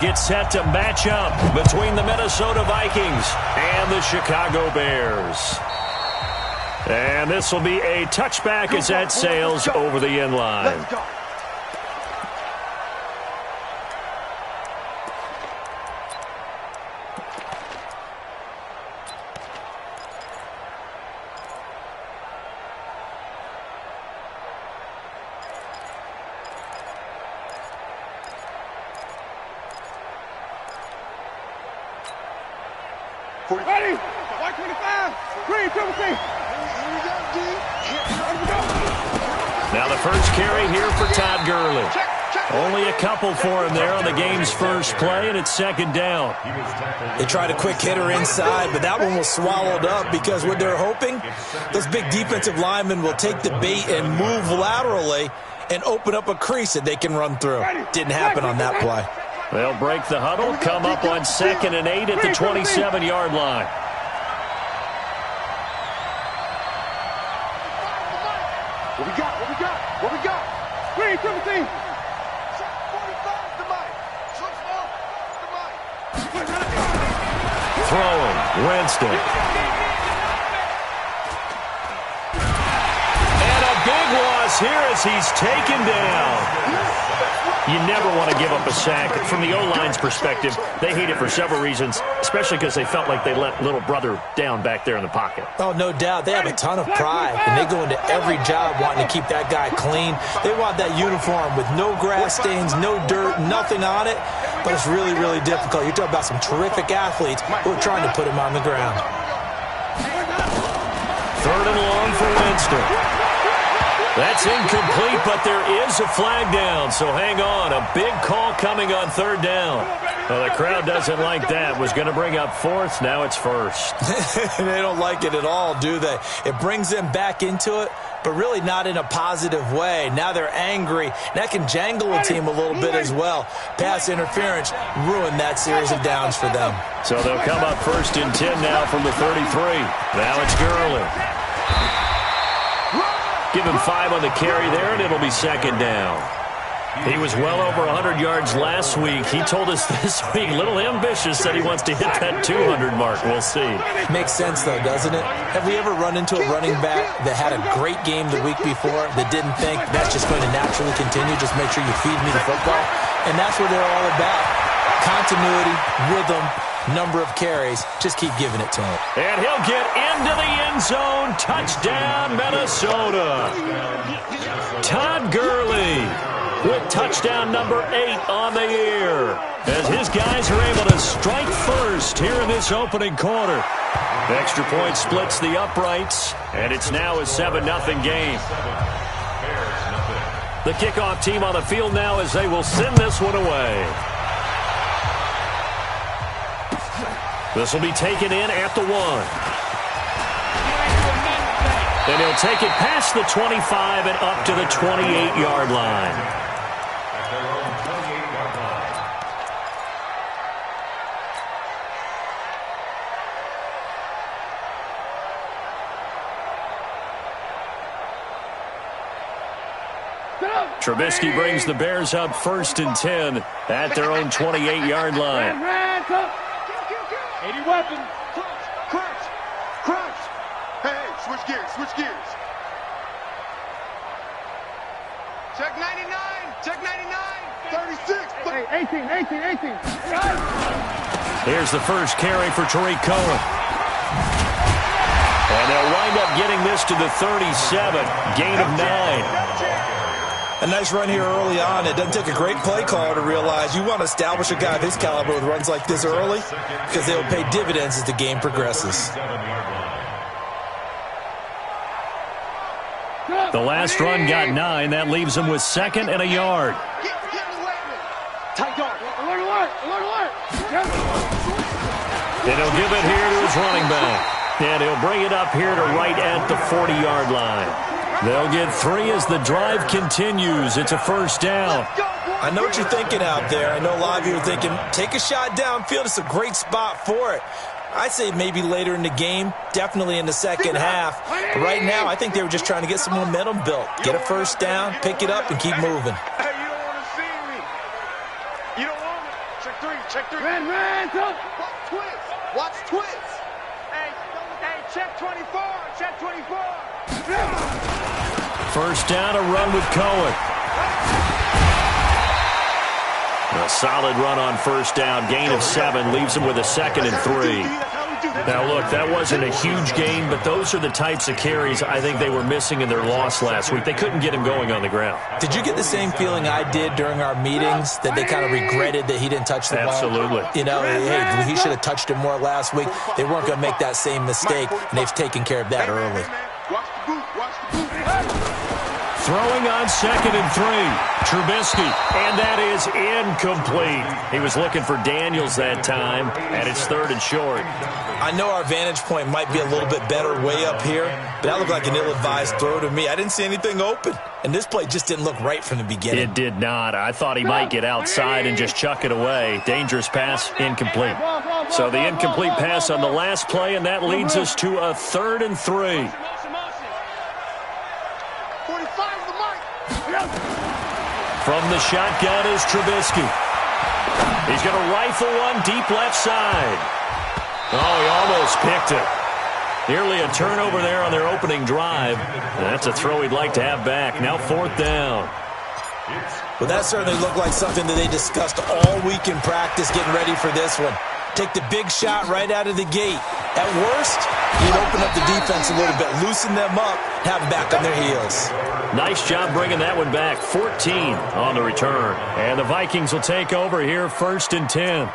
Gets set to match up between the Minnesota Vikings and the Chicago Bears. And this will be a touchback as that sails over the end line. Ready? 125. 3, 2, Now the first carry here for Todd Gurley. Only a couple for him there on the game's first play, and it's second down. They tried a quick hitter inside, but that one was swallowed up because what they're hoping, those big defensive linemen will take the bait and move laterally and open up a crease that they can run through. Didn't happen on that play. They'll break the huddle, come up on 2nd and 8 at the 27-yard line. What we got? What we got? What we got? 3, 17. 45 to Mike. Throwing, Winston. And a big loss here as he's taken down. You never want to give up a sack. From the O-line's perspective, they hate it for several reasons, especially because they felt like they let little brother down back there in the pocket. Oh, no doubt. They have a ton of pride, and they go into every job wanting to keep that guy clean. They want that uniform with no grass stains, no dirt, nothing on it, but it's really, really difficult. You're talking about some terrific athletes who are trying to put him on the ground. 3rd and long for Winston. That's incomplete, but there is a flag down, so hang on. A big call coming on 3rd down. Well, the crowd doesn't like that. Was going to bring up 4th. Now it's 1st. They don't like it at all, do they? It brings them back into it, but really not in a positive way. Now they're angry. That can jangle a team a little bit as well. Pass interference ruined that series of downs for them. So they'll come up 1st and 10 now from the 33. Now it's Gurley. Give him 5 on the carry there, and it'll be 2nd down. He was well over 100 yards last week. He told us this week, a little ambitious, that he wants to hit that 200 mark. We'll see. Makes sense, though, doesn't it? Have we ever run into a running back that had a great game the week before that didn't think that's just going to naturally continue? Just make sure you feed me the football. And that's what they're all about. Continuity, rhythm, number of carries. Just keep giving it to him. And he'll get into the end zone. Touchdown, Minnesota. Todd Gurley with touchdown number 8 on the year, as his guys are able to strike first here in this opening quarter. The extra point splits the uprights, and it's now a 7-0 game. The kickoff team on the field now as they will send this one away. This will be taken in at the 1. And he'll take it past the 25 and up to the 28-yard line. Trubisky brings the Bears up 1st and 10 at their own 28-yard line. 80 weapons. Crunch. Crunch. Hey, switch gears. Switch gears. Check 99. Check 99. 36. Hey, 18. Here's the first carry for Tariq Cohen. And they'll wind up getting this to the 37. Gain of 9. A nice run here early on. It doesn't take a great play caller to realize you want to establish a guy of his caliber with runs like this early because they will pay dividends as the game progresses. The last run got 9. That leaves him with 2nd and a yard. And he'll give it here to his running back. And he'll bring it up here to right at the 40-yard line. They'll get 3 as the drive continues. It's a 1st down. I know what you're thinking out there. I know a lot of you are thinking, take a shot downfield. It's a great spot for it. I'd say maybe later in the game, definitely in the second half. But right now, I think they were just trying to get some momentum built. Get a 1st down, pick it up, and keep moving. Hey, you don't want to see me. You don't want me. Check 3. Check 3. Ran. Watch twist. Watch twist. Hey, check 24. Check 24. First down, a run with Cohen. A solid run on first down. Gain of 7 leaves him with a 2nd and 3. Now, look, that wasn't a huge gain, but those are the types of carries I think they were missing in their loss last week. They couldn't get him going on the ground. Did you get the same feeling I did during our meetings, that they kind of regretted that he didn't touch the ball? Absolutely. You know, hey, he should have touched it more last week. They weren't going to make that same mistake, and they've taken care of that early. Watch the boot. Throwing on 2nd and 3. Trubisky, and that is incomplete. He was looking for Daniels that time, and it's 3rd and short. I know our vantage point might be a little bit better way up here, but that looked like an ill-advised throw to me. I didn't see anything open, and this play just didn't look right from the beginning. It did not. I thought he might get outside and just chuck it away. Dangerous pass, incomplete. So the incomplete pass on the last play, and that leads us to a 3rd and 3. 45 is the mic. From the shotgun is Trubisky. He's going to rifle one deep left side. Oh, he almost picked it. Nearly a turnover there on their opening drive. And that's a throw he'd like to have back. Now 4th down. Well, that certainly looked like something that they discussed all week in practice getting ready for this one. Take the big shot right out of the gate. At worst, you'd open up the defense a little bit, loosen them up, have them back on their heels. Nice job bringing that one back. 14 on the return. And the Vikings will take over here, 1st and 10.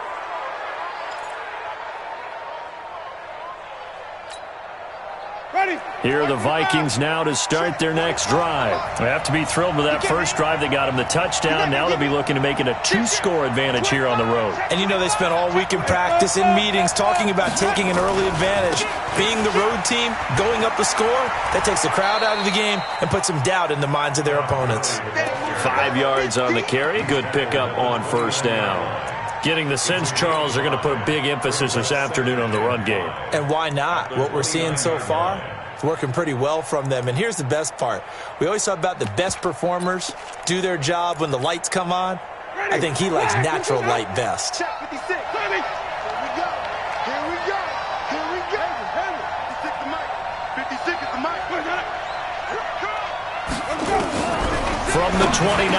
Here are the Vikings now to start their next drive. They have to be thrilled with that first drive. They got him the touchdown. Now they'll be looking to make it a 2-score advantage here on the road. And you know they spent all week in practice, in meetings, talking about taking an early advantage. Being the road team, going up a score, that takes the crowd out of the game and puts some doubt in the minds of their opponents. 5 yards on the carry. Good pickup on first down. Getting the sense, Charles, they're going to put a big emphasis this afternoon on the run game. And why not? What we're seeing so far, it's working pretty well from them. And here's the best part. We always talk about the best performers do their job when the lights come on. I think he likes natural light best. Check 56. Here we go. 56 the mic. 56 is the mic. From the 29,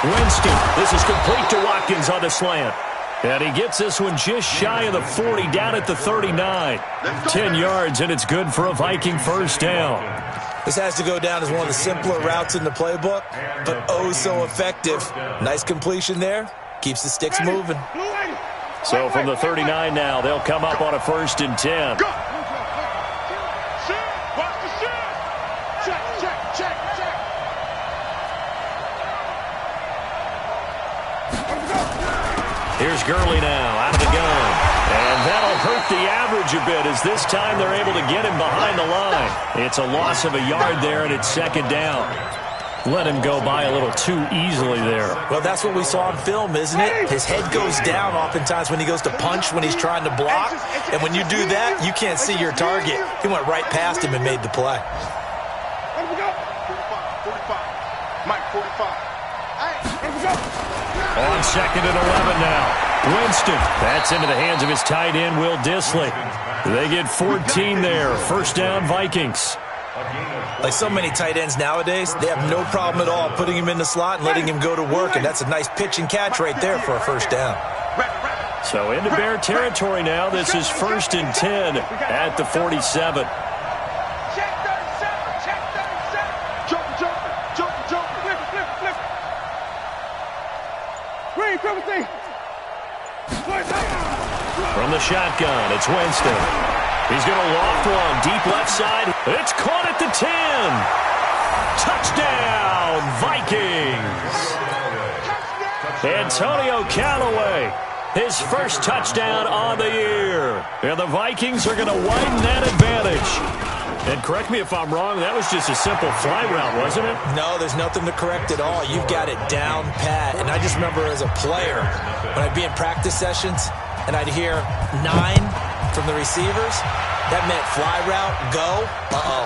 Winston. This is complete to Watkins on the slant. And he gets this one just shy of the 40, down at the 39. 10 yards, and it's good for a Viking first down. This has to go down as one of the simpler routes in the playbook, but oh so effective. Nice completion there. Keeps the sticks moving. So from the 39 now, they'll come up on a 1st and 10. Here's Gurley now, out of the gun. And that'll hurt the average a bit, as this time they're able to get him behind the line. It's a loss of a yard there, and it's 2nd down. Let him go by a little too easily there. Well, that's what we saw on film, isn't it? His head goes down oftentimes when he goes to punch, when he's trying to block. And when you do that, you can't see your target. He went right past him and made the play. 45. Mike, 45. On 2nd and 11 now. Winston. That's into the hands of his tight end, Will Dissly. They get 14 there. First down, Vikings. Like so many tight ends nowadays, they have no problem at all putting him in the slot and letting him go to work. And that's a nice pitch and catch right there for a first down. So into Bear territory now. This is 1st and 10 at the 47. From the shotgun, it's Winston. He's going to loft one deep left side. It's caught at the 10. Touchdown, Vikings. Antonio Callaway, his first touchdown on the year. And the Vikings are going to widen that advantage. And correct me if I'm wrong, that was just a simple fly route, wasn't it? No, there's nothing to correct at all. You've got it down pat. And I just remember as a player, when I'd be in practice sessions and I'd hear 9 from the receivers, that meant fly route, go.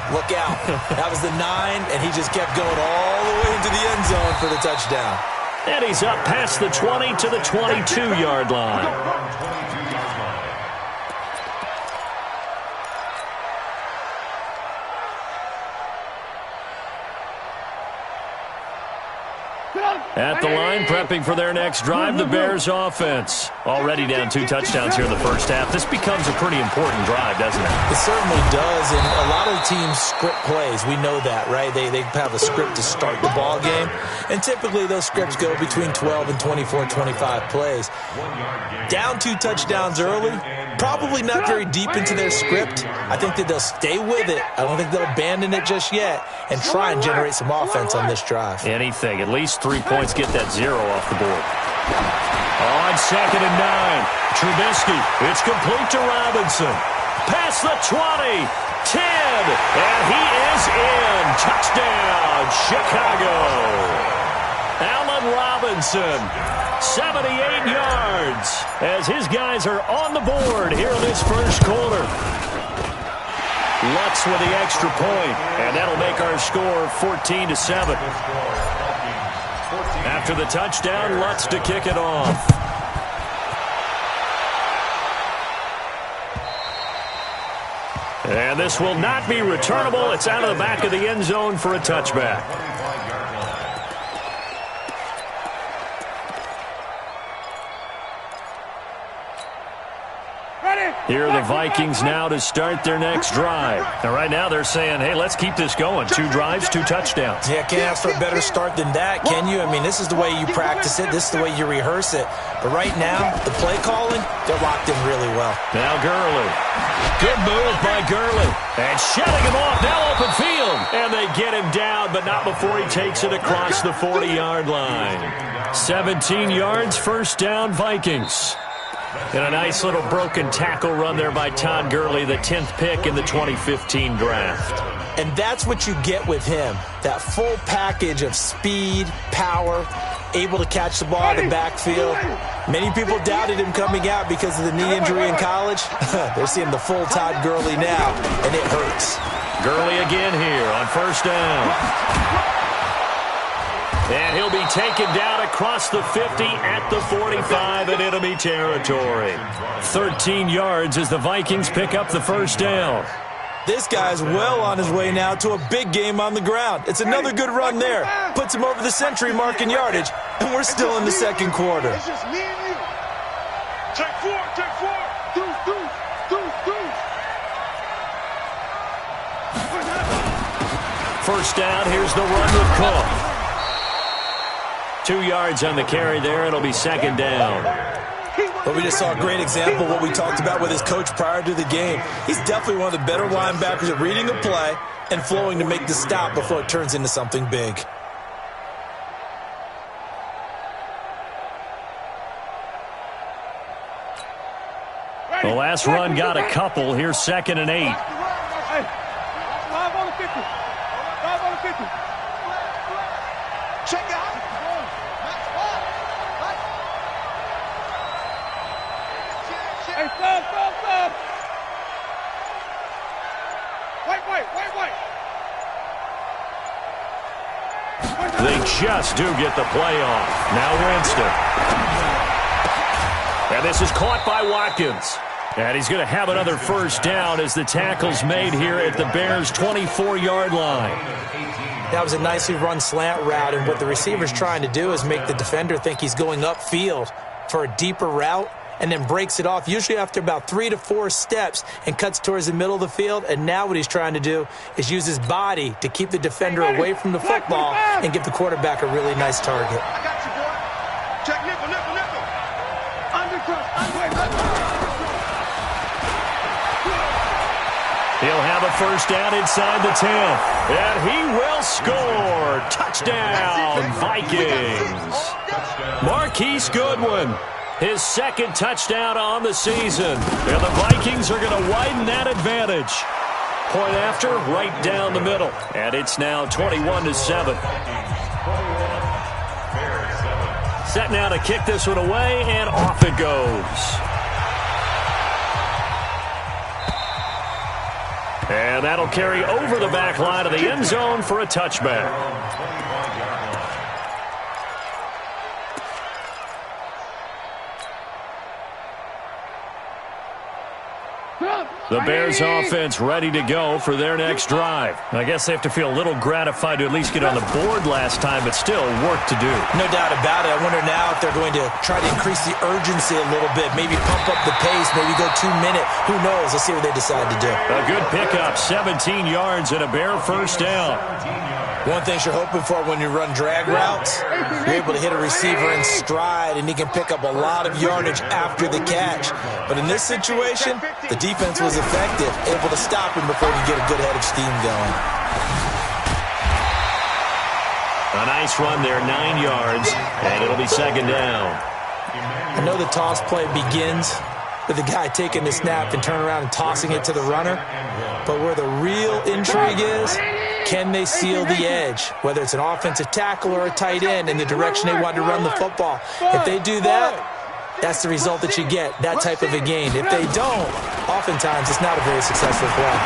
Look out. That was the 9, and he just kept going all the way into the end zone for the touchdown. And he's up past the 20 to the 22-yard line. At the line, prepping for their next drive, the Bears offense. Already down 2 touchdowns here in the first half. This becomes a pretty important drive, doesn't it? It certainly does, and a lot of teams script plays. We know that, right? They have a script to start the ball game, and typically those scripts go between 12 and 24, 25 plays. Down 2 touchdowns early, probably not very deep into their script. I think that they'll stay with it. I don't think they'll abandon it just yet and try and generate some offense on this drive. Anything. At least 3 points, get that 0 off the board. On 2nd and 9, Trubisky. It's complete to Robinson. Past the 20, 10, and he is in. Touchdown, Chicago. Allen Robinson, 78 yards, as his guys are on the board here in this first quarter. Lutz with the extra point, and that'll make our score 14-7. After the touchdown, Lutz to kick it off. And this will not be returnable. It's out of the back of the end zone for a touchback. Here are the Vikings now to start their next drive. Now, right now they're saying, hey, let's keep this going. 2 drives, 2 touchdowns. Yeah, can't ask for a better start than that, can you? I mean, this is the way you practice it. This is the way you rehearse it. But right now, the play calling, they're locked in really well. Now Gurley. Good move by Gurley. And shutting him off, now open field. And they get him down, but not before he takes it across the 40-yard line. 17 yards, first down, Vikings. And a nice little broken tackle run there by Todd Gurley, the 10th pick in the 2015 draft. And that's what you get with him, that full package of speed, power, able to catch the ball in the backfield. Many people doubted him coming out because of the knee injury in college. They're seeing the full Todd Gurley now, and it hurts. Gurley again here on first down. And he'll be taken down across the 50 at the 45 in enemy territory. 13 yards as the Vikings pick up the first down. This guy's well on his way now to a big game on the ground. It's another good run there. Puts him over the century mark in yardage, and we're still in the second quarter. It's just me and you. Take 4, take 4. First down, here's the run with Cook. 2 yards on the carry there. It'll be second down. But we just saw a great example of what we talked about with his coach prior to the game. He's definitely one of the better linebackers at reading a play and flowing to make the stop before it turns into something big. The last run got a couple. Here's 2nd and 8. Hey, 5 on the 50. 5 on the 50. Check out. Hey, stop. Wait. They just do get the play off. Now Winston. And this is caught by Watkins. And he's going to have another first down as the tackle's made here at the Bears' 24-yard line. That was a nicely run slant route, and what the receiver's trying to do is make the defender think he's going upfield for a deeper route, and then breaks it off, usually after about 3 to 4 steps, and cuts towards the middle of the field. And now what he's trying to do is use his body to keep the defender away from the football and give the quarterback a really nice target. I got you, boy. Check nickel. He'll have a first down inside the 10. And he will score. Touchdown, Vikings. Marquise Goodwin. His 2nd touchdown on the season. And the Vikings are going to widen that advantage. Point after, right down the middle. And it's now 21-7. Set now to kick this one away, and off it goes. And that'll carry over the back line of the end zone for a touchback. The Bears offense ready to go for their next drive. I guess they have to feel a little gratified to at least get on the board last time, but still work to do. No doubt about it. I wonder now if they're going to try to increase the urgency a little bit, maybe pump up the pace, maybe go 2 minute. Who knows? Let's see what they decide to do. A good pickup, 17 yards and a Bear first down. One thing you're hoping for when you run drag routes, you're able to hit a receiver in stride, and he can pick up a lot of yardage after the catch. But in this situation, the defense was effective, able to stop him before he could get a good head of steam going. A nice run there, 9 yards, and it'll be second down. I know the toss play begins with the guy taking the snap and turning around and tossing it to the runner, but where the real intrigue is, can they seal the edge, whether it's an offensive tackle or a tight end in the direction they want to run the football? If they do that, that's the result that you get, that type of a gain. If they don't, oftentimes it's not a very successful play.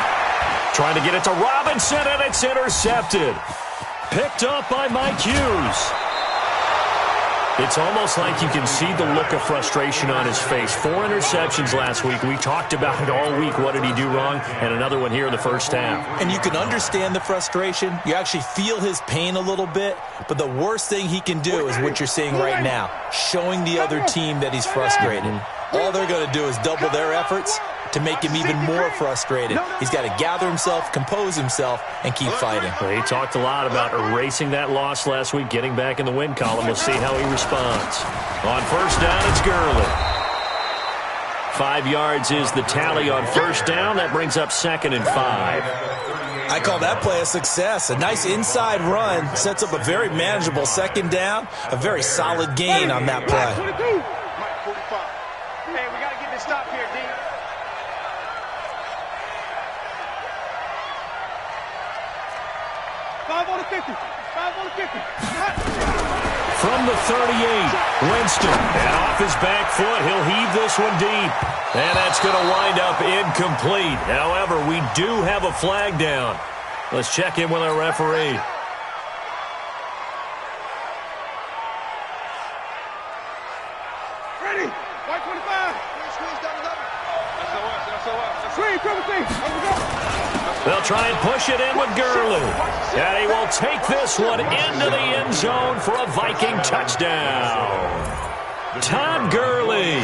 Trying to get it to Robinson, and it's intercepted. Picked up by Mike Hughes. It's almost like you can see the look of frustration on his face. 4 interceptions last week. We talked about it all week. What did he do wrong? And another one here in the first half. And you can understand the frustration. You actually feel his pain a little bit. But the worst thing he can do is what you're seeing right now, showing the other team that he's frustrated. All they're going to do is double their efforts to make him even more frustrated. He's got to gather himself, compose himself, and keep fighting. Well, he talked a lot about erasing that loss last week, getting back in the win column. We'll see how he responds. On first down, it's Gurley. 5 yards is the tally on first down. That brings up 2nd and 5. I call that play a success. A nice inside run sets up a very manageable second down. A very solid gain on that play. Hey, we got to get this stop here, D. From the 38, Winston, and off his back foot, he'll heave this one deep. And that's going to wind up incomplete. However, we do have a flag down. Let's check in with our referee. Ready? White 25. Squeeze down the level. SOS. Swing, triple team. Over go. They'll try and push it in with Gurley. And he will take this one into the end zone for a Viking touchdown. Todd Gurley,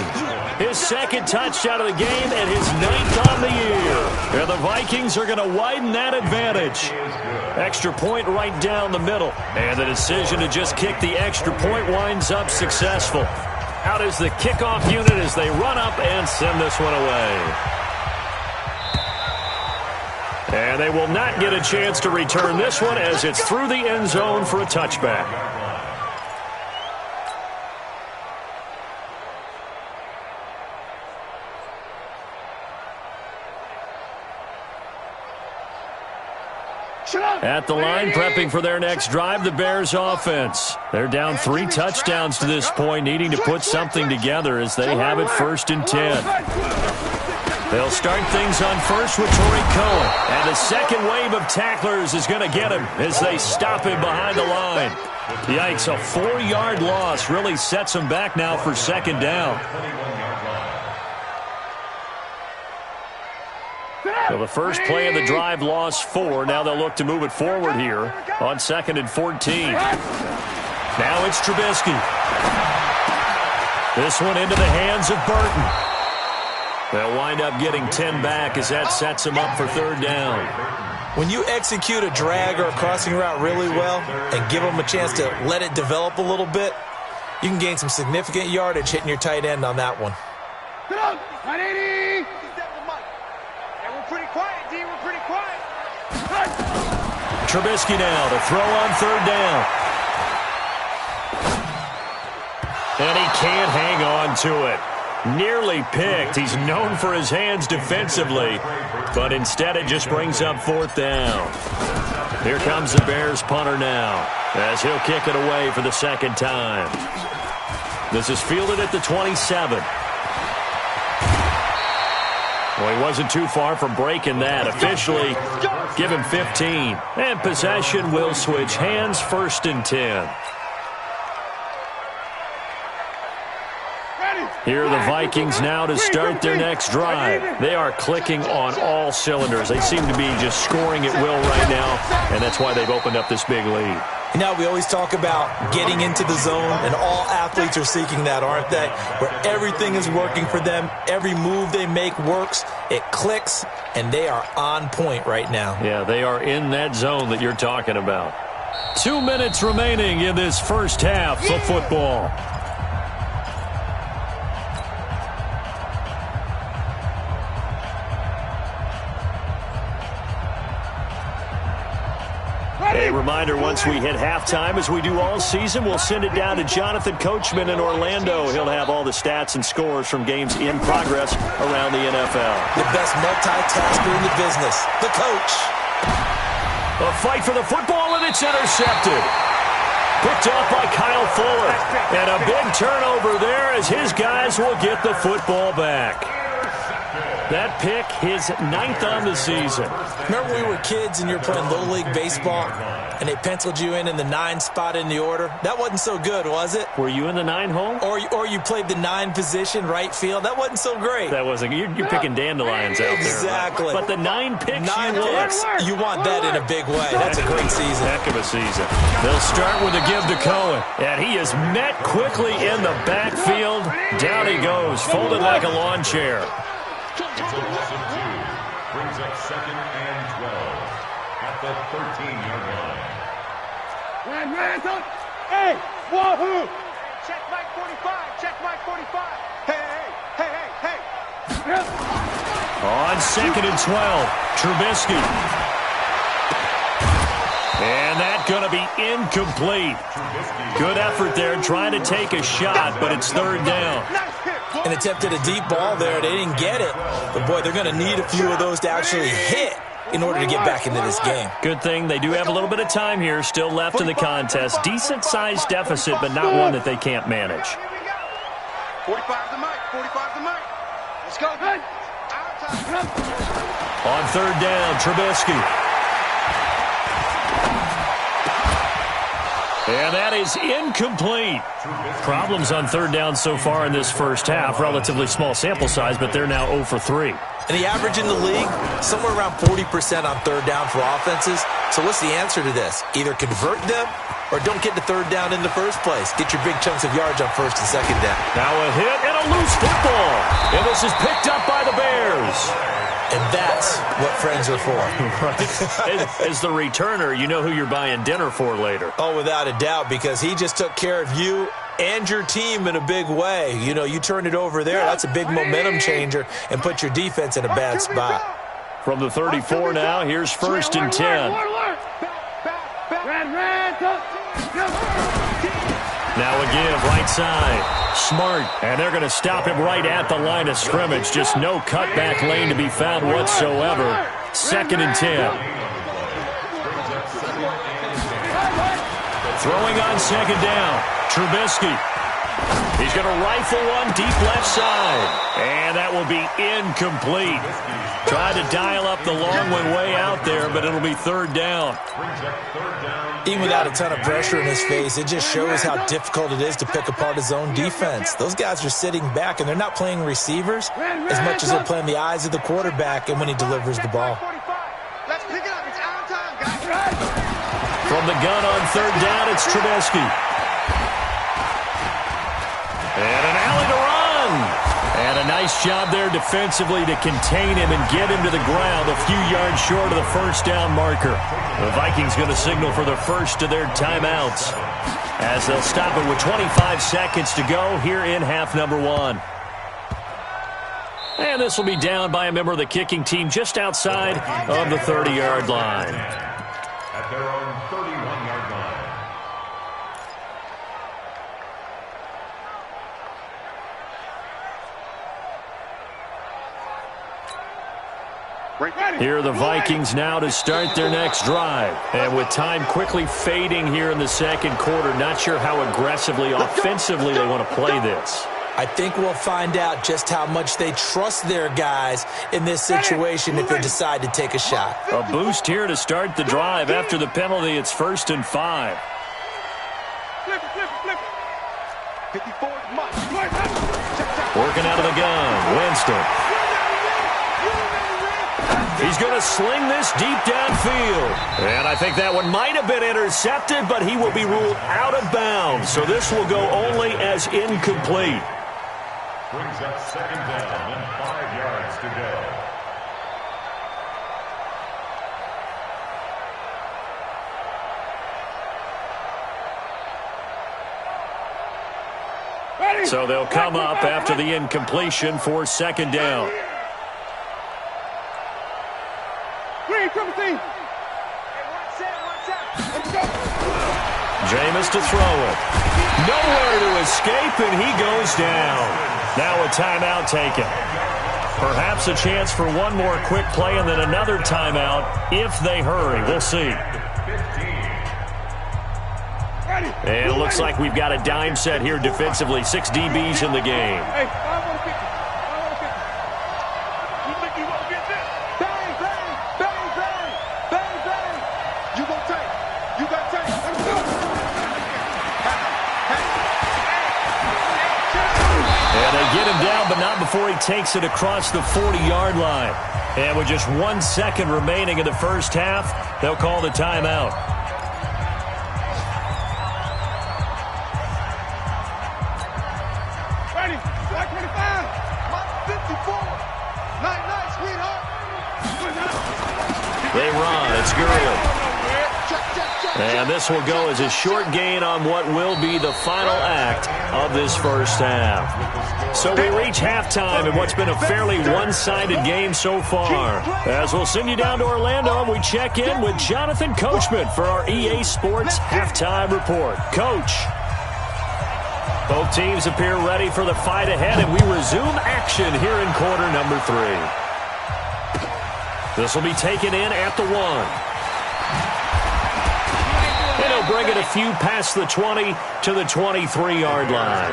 his 2nd touchdown of the game and his 9th on the year. And the Vikings are going to widen that advantage. Extra point right down the middle. And the decision to just kick the extra point winds up successful. Out is the kickoff unit as they run up and send this one away. And they will not get a chance to return this one as it's through the end zone for a touchback. At the line, prepping for their next drive, the Bears offense. They're down 3 touchdowns to this point, needing to put something together as they have it 1st and 10. They'll start things on first with Torrey Cohen. And the second wave of tacklers is going to get him as they stop him behind the line. Yikes, a 4-yard loss really sets him back now for 2nd down. So the first play of the drive lost 4. Now they'll look to move it forward here on 2nd and 14. Now it's Trubisky. This one into the hands of Burton. They'll wind up getting 10 back as that sets them up for 3rd down. When you execute a drag or a crossing route really well and give them a chance to let it develop a little bit, you can gain some significant yardage hitting your tight end on that one. Get up! 180! And we're pretty quiet, D. We're pretty quiet. Trubisky now to throw on 3rd down. And he can't hang on to it. Nearly picked. He's known for his hands defensively, but instead it just brings up 4th down. Here comes the Bears punter now as he'll kick it away for the 2nd time. This is fielded at the 27. Well, he wasn't too far from breaking that. Officially, give him 15. And possession will switch hands, 1st and 10. Ready? Here are the Vikings now to start their next drive. They are clicking on all cylinders. They seem to be just scoring at will right now, and that's why they've opened up this big lead. Now, we always talk about getting into the zone, and all athletes are seeking that, aren't they? Where everything is working for them, every move they make works, it clicks, and they are on point right now. Yeah, they are in that zone that you're talking about. 2 minutes remaining in this first half of football. A reminder, once we hit halftime, as we do all season, we'll send it down to Jonathan Coachman in Orlando. He'll have all the stats and scores from games in progress around the NFL. The best multitasker in the business, the coach. A fight for the football, and it's intercepted. Picked off by Kyle Fuller. And a big turnover there as his guys will get the football back. That pick, his 9th on the season. Remember when we were kids and you were playing Little League Baseball and they penciled you in the 9 spot in the order? That wasn't so good, was it? Were you in the 9 hole? Or you played the 9 position, right field? That wasn't so great. That wasn't. You're picking dandelions out there. Exactly. But the 9 picks 9 picks. You want that in a big way. That's a great season. Heck of a season. They'll start with a give to Cohen. And he is met quickly in the backfield. Down he goes, folded like a lawn chair. It's a loss of 2. Brings up 2nd and 12 at the 13-yard line. Ran, hey, wahoo! Check Mike 45, check Mike 45. Hey. On 2nd and 12, Trubisky. And that's going to be incomplete. Good effort there, trying to take a shot, but it's 3rd down. And attempted a deep ball there. They didn't get it. But, boy, they're going to need a few of those to actually hit in order to get back into this game. Good thing they do have a little bit of time here still left in the contest. Decent-sized deficit, but not one that they can't manage. 45 to Mike, 45 to Mike. Let's go. On 3rd down, Trubisky. And that is incomplete. Problems on 3rd down so far in this first half. Relatively small sample size, but they're now 0 for 3. And the average in the league, somewhere around 40% on 3rd down for offenses. So what's the answer to this? Either convert them or don't get to 3rd down in the first place. Get your big chunks of yards on 1st and 2nd down. Now a hit and a loose football. And this is picked up by the Bears. And that's what friends are for. Right. As the returner, you know who you're buying dinner for later. Oh, without a doubt, because he just took care of you and your team in a big way. You know, you turn it over there, that's a big momentum changer, and put your defense in a bad spot. From the 34 now, here's 1st and 10. Now again, right side. Smart. And they're going to stop him right at the line of scrimmage. Just no cutback lane to be found whatsoever. 2nd and 10. Throwing on 2nd down. Trubisky. He's going to rifle one deep left side. And that will be incomplete. Tried to dial up the long one way out there, but it'll be 3rd down. Even without a ton of pressure in his face, it just shows how difficult it is to pick apart his own defense. Those guys are sitting back, and they're not playing receivers as much as they're playing the eyes of the quarterback and when he delivers the ball. Let's pick it up. It's our time, guys. From the gun on 3rd down, it's Trubisky. And an alley to run. And a nice job there defensively to contain him and get him to the ground a few yards short of the 1st down marker. The Vikings going to signal for the first of their timeouts as they'll stop it with 25 seconds to go here in half number 1. And this will be down by a member of the kicking team just outside of the 30-yard line. At their own 31-yard line. Here are the Vikings now to start their next drive. And with time quickly fading here in the 2nd quarter, not sure how aggressively, offensively they want to play this. I think we'll find out just how much they trust their guys in this situation if they decide to take a shot. A boost here to start the drive. After the penalty, it's 1st and 5. Flip it. 54 Mike. Working out of the gun. Winston. He's going to sling this deep downfield. And I think that one might have been intercepted, but he will be ruled out of bounds. So this will go only as incomplete. Brings up second down and 5 yards to go. So they'll come up after the incompletion for second down. Jameis to throw it. Nowhere to escape, and he goes down. Now a timeout taken. Perhaps a chance for one more quick play and then another timeout if they hurry. We'll see. And it looks like we've got a dime set here defensively. 6 DBs in the game. Get him down, but not before he takes it across the 40-yard line. And with just 1 second remaining in the first half, they'll call the timeout. Ready, 125, 54. Night, sweetheart. They run. It's Gurley. And this will go as a short gain on what will be the final act of this first half. So we reach halftime in what's been a fairly one-sided game so far. As we'll send you down to Orlando, and we check in with Jonathan Coachman for our EA Sports Halftime Report. Coach. Both teams appear ready for the fight ahead, and we resume action here in quarter number 3. This will be taken in at the 1. And he'll bring it a few past the 20 to the 23-yard line.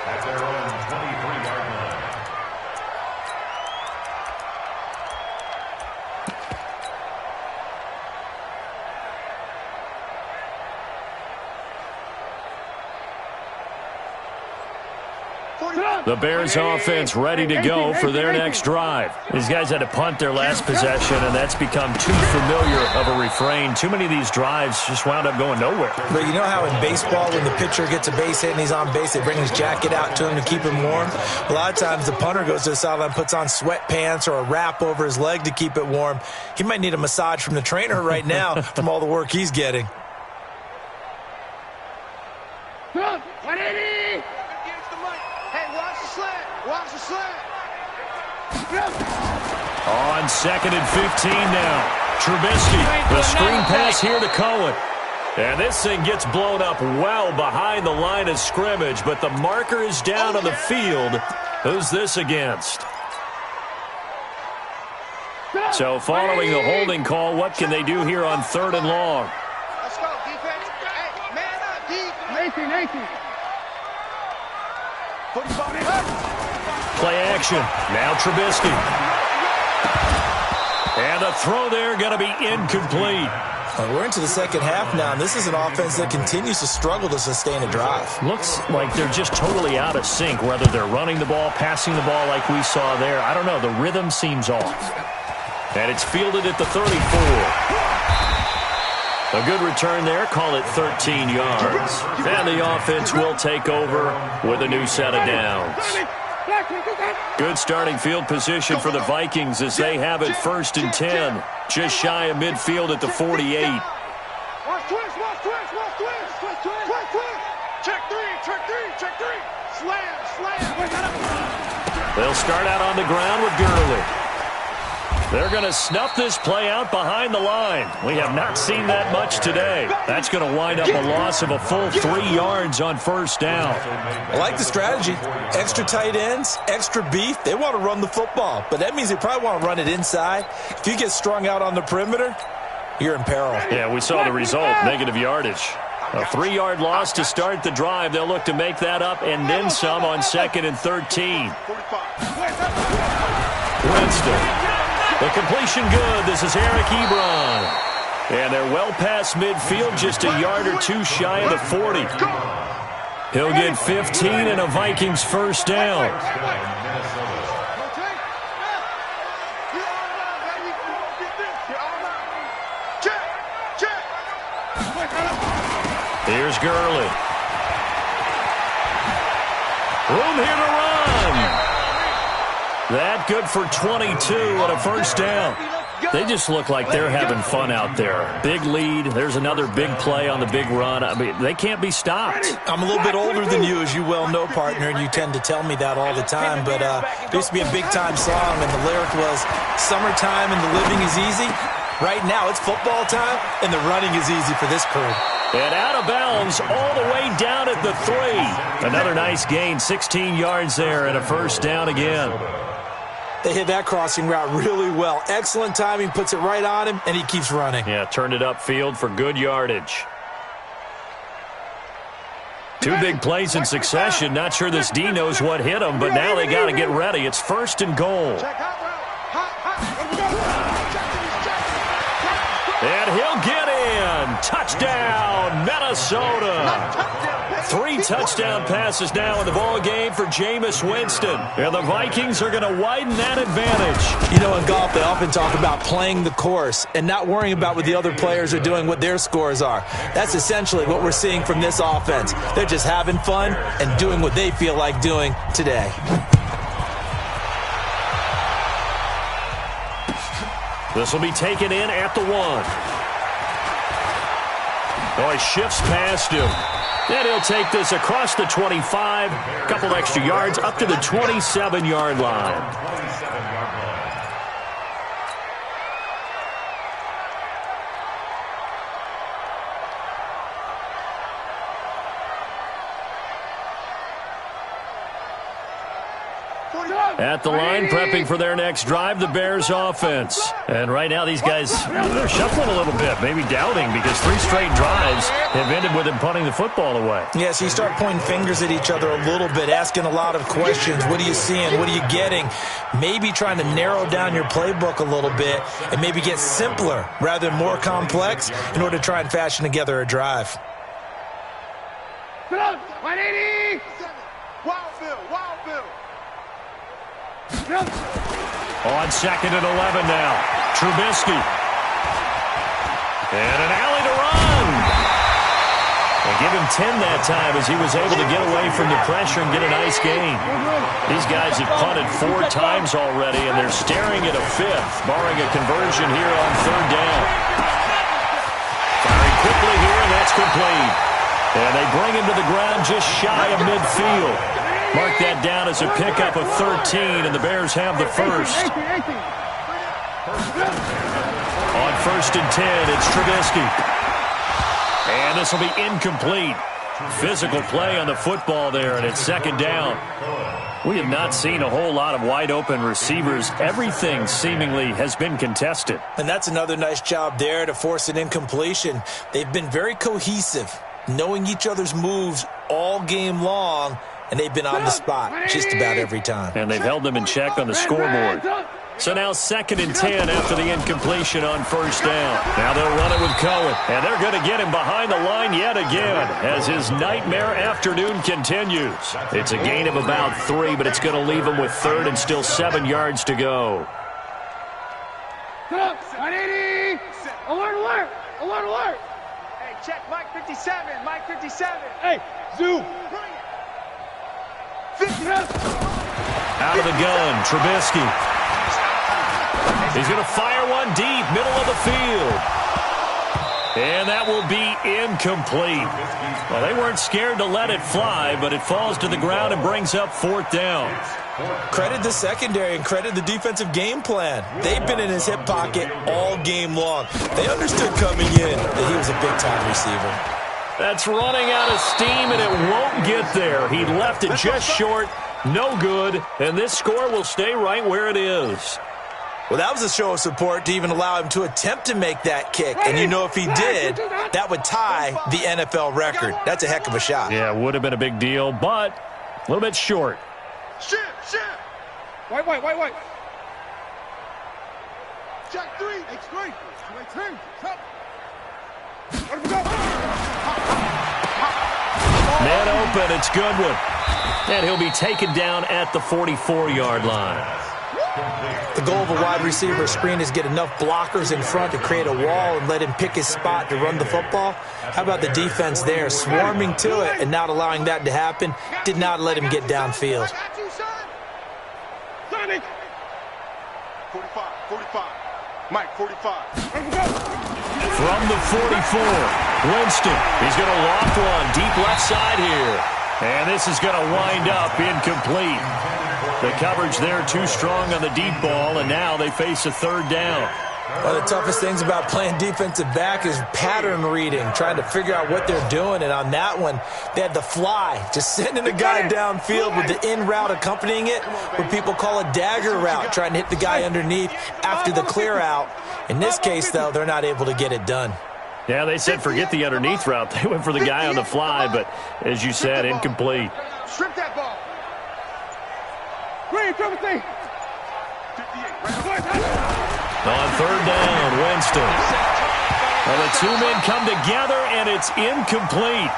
At their own 23-yard line. The Bears offense ready to go for their next drive. These guys had to punt their last possession, and that's become too familiar of a refrain. Too many of these drives just wound up going nowhere. But you know how in baseball, when the pitcher gets a base hit and he's on base, they bring his jacket out to him to keep him warm? A lot of times the punter goes to the sideline, puts on sweatpants or a wrap over his leg to keep it warm. He might need a massage from the trainer right now from all the work he's getting. On 2nd and 15 now. Trubisky, the screen pass here to Cohen. And this thing gets blown up well behind the line of scrimmage, but the marker is down on the field. Who's this against? So following the holding call, what can they do here on 3rd and long? Let's go, defense. Hey, man up, deep. Nathan. Play action. Now Trubisky. And the throw there going to be incomplete. We're into the second half now, and this is an offense that continues to struggle to sustain a drive. Looks like they're just totally out of sync, whether they're running the ball, passing the ball like we saw there. I don't know. The rhythm seems off. And it's fielded at the 34. A good return there. Call it 13 yards. And the offense will take over with a new set of downs. Good starting field position for the Vikings as they have it 1st and 10. Just shy of midfield at the 48. Watch twist. Check three. Slam. They'll start out on the ground with Gurley. They're going to snuff this play out behind the line. We have not seen that much today. That's going to wind up a loss of a full 3 yards on 1st down. I like the strategy. Extra tight ends, extra beef. They want to run the football, but that means they probably want to run it inside. If you get strung out on the perimeter, you're in peril. Yeah, we saw the result, negative yardage. A 3-yard loss to start the drive. They'll look to make that up and then some on 2nd and 13. Winston. The completion good. This is Eric Ebron. And they're well past midfield, just a yard or two shy of the 40. He'll get 15 and a Vikings first down. Here's Gurley. Room here to run. That good for 22 and a first down. They just look like they're having fun out there. Big lead. There's another big play on the big run. I mean, they can't be stopped. I'm a little bit older than you, as you well know, partner, and you tend to tell me that all the time. But there used to be a big-time song, and the lyric was, "Summertime and the living is easy." Right now, it's football time, and the running is easy for this crew. And out of bounds all the way down at the 3. Another nice gain, 16 yards there, and a first down again. They hit that crossing route really well. Excellent timing, puts it right on him, and he keeps running. Yeah, turned it upfield for good yardage. 2 big plays in succession. Not sure this D knows what hit him, but now they got to get ready. It's 1st and goal. And he'll get in. Touchdown, Minnesota. 3 touchdown passes now in the ball game for Jameis Winston. And the Vikings are going to widen that advantage. You know, in golf, they often talk about playing the course and not worrying about what the other players are doing, what their scores are. That's essentially what we're seeing from this offense. They're just having fun and doing what they feel like doing today. This will be taken in at the 1. Oh, he shifts past him. And he'll take this across the 25, a couple extra yards up to the 27-yard line. At the line, prepping for their next drive, the Bears offense. And right now, these guys, they're shuffling a little bit, maybe doubting, because 3 straight drives have ended with them punting the football away. Yeah, so you start pointing fingers at each other a little bit, asking a lot of questions. What are you seeing? What are you getting? Maybe trying to narrow down your playbook a little bit and maybe get simpler rather than more complex in order to try and fashion together a drive. 180! Wild Bill. On 2nd and 11 now. Trubisky. And an alley to run. They give him 10 that time as he was able to get away from the pressure and get a nice gain. These guys have punted 4 times already, and they're staring at a 5th, barring a conversion here on 3rd down. Firing quickly here, and that's complete. And they bring him to the ground just shy of midfield. Mark that down as a pickup of 13, and the Bears have the first. On 1st and 10, it's Trubisky. And this will be incomplete. Physical play on the football there, and it's 2nd down. We have not seen a whole lot of wide-open receivers. Everything seemingly has been contested. And that's another nice job there to force an incompletion. They've been very cohesive, knowing each other's moves all game long, and they've been on the spot just about every time. And they've held them in check on the scoreboard. So now 2nd and 10 after the incompletion on 1st down. Now they'll run it with Cohen. And they're going to get him behind the line yet again as his nightmare afternoon continues. It's a gain of about 3, but it's going to leave him with 3rd and still 7 yards to go. 180! Alert! Hey, check Mike 57. Hey, Zoo! Out of the gun, Trubisky. He's going to fire one deep, middle of the field. And that will be incomplete. Well, they weren't scared to let it fly, but it falls to the ground and brings up 4th down. Credit the secondary and credit the defensive game plan. They've been in his hip pocket all game long. They understood coming in that he was a big-time receiver. That's running out of steam, and it won't get there. He left it just short, no good, and this score will stay right where it is. Well, that was a show of support to even allow him to attempt to make that kick. And you know if he did, that would tie the NFL record. That's a heck of a shot. Yeah, it would have been a big deal, but a little bit short. Shit! White. Check 3. X3. 2-8-10. Let him go. Man open, it's Goodwin. And he'll be taken down at the 44-yard line. The goal of a wide receiver screen is get enough blockers in front to create a wall and let him pick his spot to run the football. How about the defense there, swarming to it and not allowing that to happen? Did not let him get downfield. 45, 45. Mike, 45. From the 44, Winston. He's going to loft one deep left side here. And this is going to wind up incomplete. The coverage there too strong on the deep ball, and now they face a third down. One of the toughest things about playing defensive back is pattern reading, trying to figure out what they're doing. And on that one, they had the fly, just sending a guy downfield with the in route accompanying it, what people call a dagger route, trying to hit the guy underneath after the clear out. In this case, though, they're not able to get it done. Yeah, they said forget the underneath route. They went for the guy on the fly, but as you said, incomplete. Strip that ball. Green, triple T. 58. On third down, Winston. Well, the two men come together, and it's incomplete.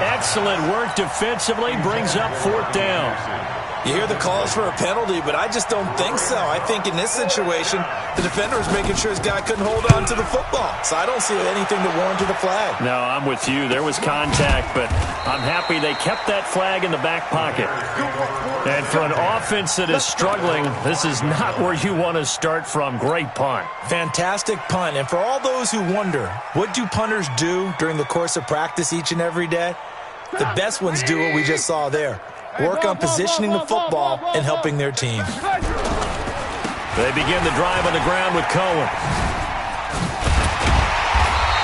Excellent work defensively, brings up fourth down. You hear the calls for a penalty, but I just don't think so. I think in this situation, the defender was making sure his guy couldn't hold on to the football. So I don't see anything to warrant to the flag. No, I'm with you. There was contact, but I'm happy they kept that flag in the back pocket. And for an offense that is struggling, this is not where you want to start from. Great punt. Fantastic punt. And for all those who wonder, what do punters do during the course of practice each and every day? The best ones do what we just saw there. Work on positioning the football and helping their team. They begin the drive on the ground with Cohen.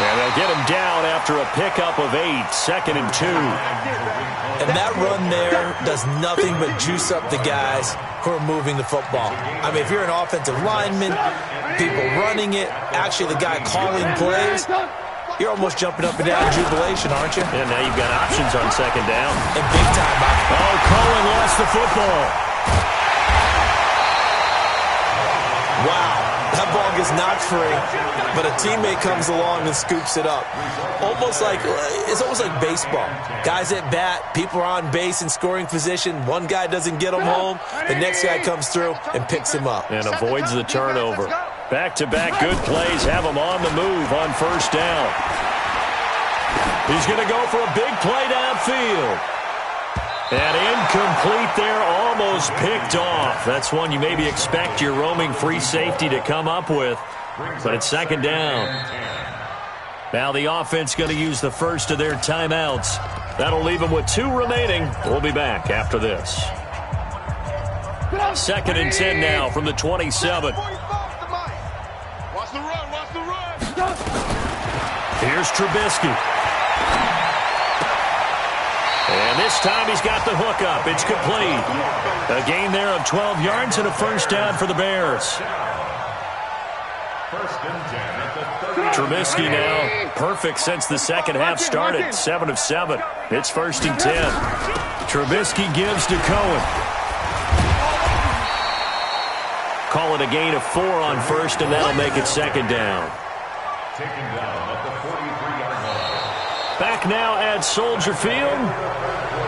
And they'll get him down after a pickup of 8, 2nd and 2. And that run there does nothing but juice up the guys who are moving the football. I mean, if you're an offensive lineman, people running it, actually the guy calling plays, you're almost jumping up and down in jubilation, aren't you? And now you've got options on 2nd down. And big time. Oh, Cohen lost the football. Wow, that ball gets knocked free, but a teammate comes along and scoops it up. It's almost like baseball. Guys at bat, people are on base in scoring position. One guy doesn't get him home. The next guy comes through and picks him up. And avoids the turnover. Back-to-back good plays have him on the move on first down. He's going to go for a big play downfield. And incomplete there, almost picked off. That's one you maybe expect your roaming free safety to come up with. But it's 2nd down. Now the offense going to use the first of their timeouts. That'll leave them with 2 remaining. We'll be back after this. 2nd and 10 now from the 27. Watch the run, watch the run. Here's Trubisky. And this time he's got the hook up. It's complete. A gain there of 12 yards and a first down for the Bears. Trubisky now perfect since the second half started. 7 of 7. It's 1st and 10. Trubisky gives to Cohen. Call it a gain of 4 on first, and that'll make it 2nd down. Taken down at the 43-yard line. Back now at Soldier Field.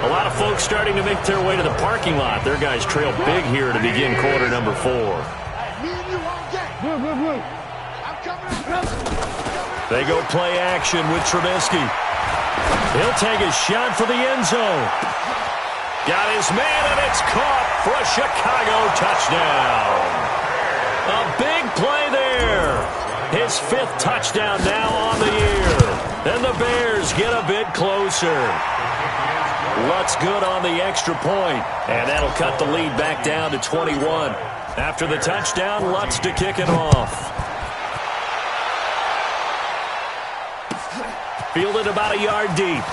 A lot of folks starting to make their way to the parking lot. Their guys trail big here to begin quarter number 4. They go play action with Trubisky. He'll take a shot for the end zone. Got his man, and it's caught for a Chicago touchdown. A big play there. His 5th touchdown now on the year. And the Bears get a bit closer. Lutz good on the extra point. And that'll cut the lead back down to 21. After the touchdown, Lutz to kick it off. Fielded about a yard deep.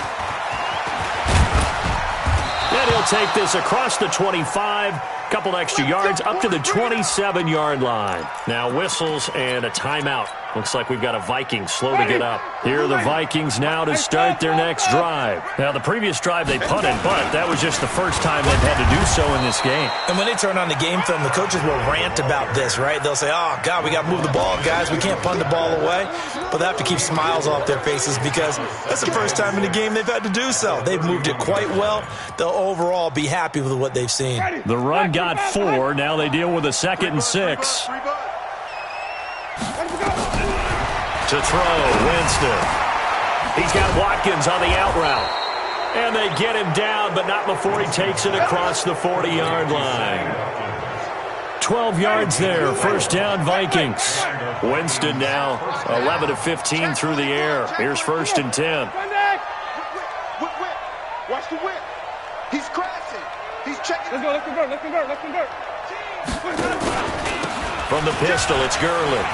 And he'll take this across the 25. Couple extra yards up to the 27-yard line. Now whistles and a timeout Looks like we've got a Vikings slow to get up. Here are the Vikings now to start their next drive. Now, the previous drive they punted, but that was just the first time they've had to do so in this game. And when they turn on the game film, the coaches will rant about this, right? They'll say, oh, God, we got to move the ball, guys. We can't punt the ball away. But they have to keep smiles off their faces because that's the first time in the game they've had to do so. They've moved it quite well. They'll overall be happy with what they've seen. The run got 4. Now they deal with a 2nd and 6. To throw, Winston. He's got Watkins on the out route. And they get him down, but not before he takes it across the 40-yard line. 12 yards there, first down Vikings. Winston now 11 of 15 through the air. Here's 1st and 10. Watch the whip. He's crashing. He's checking. Let's convert. From the pistol, it's Gurley.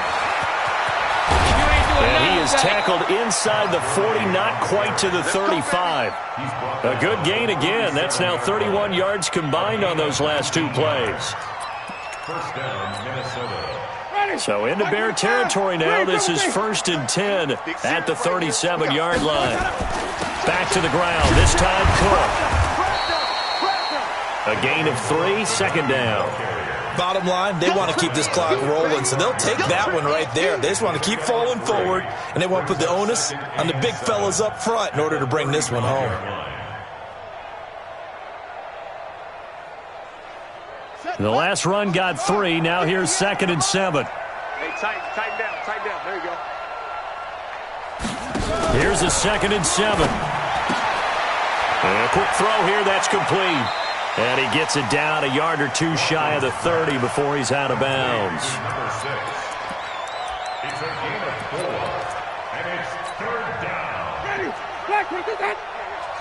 And he is tackled inside the 40, not quite to the 35. A good gain again. That's now 31 yards combined on those last 2 plays. First down, Minnesota. So into Bear territory now. This is 1st and 10 at the 37-yard line. Back to the ground. This time Cook. A gain of 3, 2nd down. Bottom line, they want to keep this clock rolling, so they'll take that one right there. They just want to keep falling forward, and they want to put the onus on the big fellas up front in order to bring this one home. The last run got 3. Now here's 2nd and 7. Hey, tighten down. There you go. Here's a 2nd and 7. And a quick throw here. That's complete. And he gets it down a yard or 2 shy of the 30 before he's out of bounds. Number 6. It's a gain of 4. And it's 3rd down. Ready. Black, what is that?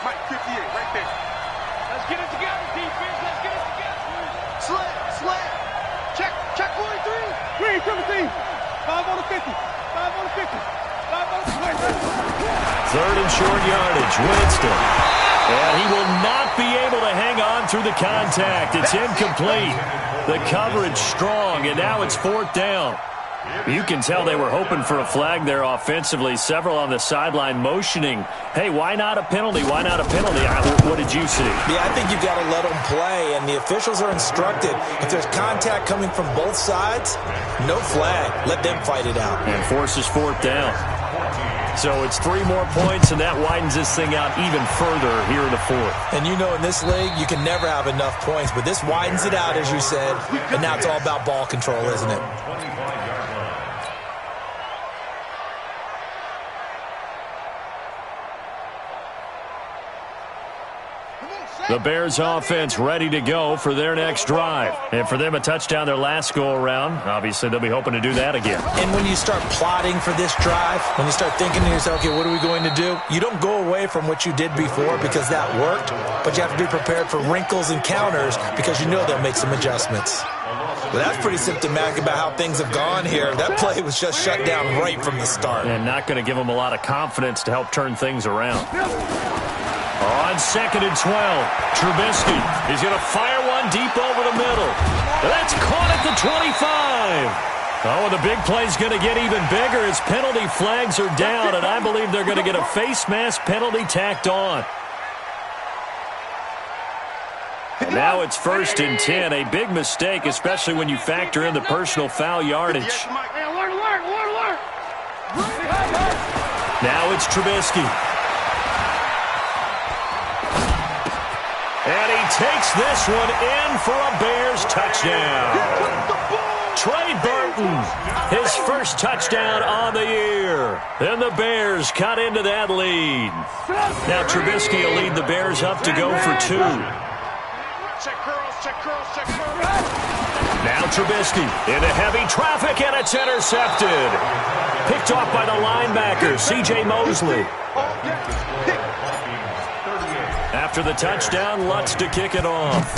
Mike 58, right there. Let's get it together, defense. Let's get it together. Slam. Check 43. Green, 17. 5 on the 50. 5 on the 50. 5 on the 50. 3rd and short yardage. Winston. And he will not be able to hang on through the contact. It's incomplete. The coverage strong, and now it's 4th down. You can tell they were hoping for a flag there offensively. Several on the sideline motioning, hey, why not a penalty? Why not a penalty? What did you see? Yeah, I think you've got to let them play, and the officials are instructed. If there's contact coming from both sides, no flag. Let them fight it out. And forces 4th down. So it's 3 more points, and that widens this thing out even further here in the 4th. And you know in this league, you can never have enough points, but this widens it out, as you said, and now it's all about ball control, isn't it? 25-yard line. The Bears offense ready to go for their next drive. And for them, a touchdown their last go-around. Obviously, they'll be hoping to do that again. And when you start plotting for this drive, when you start thinking to yourself, okay, what are we going to do? You don't go away from what you did before because that worked, but you have to be prepared for wrinkles and counters because you know they'll make some adjustments. But that's pretty symptomatic about how things have gone here. That play was just shut down right from the start. And not going to give them a lot of confidence to help turn things around. On 2nd and 12, Trubisky is going to fire one deep over the middle. That's caught at the 25. Oh, and the big play's going to get even bigger as penalty flags are down, and I believe they're going to get a face mask penalty tacked on. And now it's 1st and 10, a big mistake, especially when you factor in the personal foul yardage. Now it's Trubisky. And he takes this one in for a Bears touchdown. Trey Burton, his first touchdown on the year. And the Bears cut into that lead. Now Trubisky will lead the Bears up to go for 2. Check curls. Now Trubisky into heavy traffic, and it's intercepted. Picked off by the linebacker, C.J. Mosley. After the touchdown, Lutz to kick it off.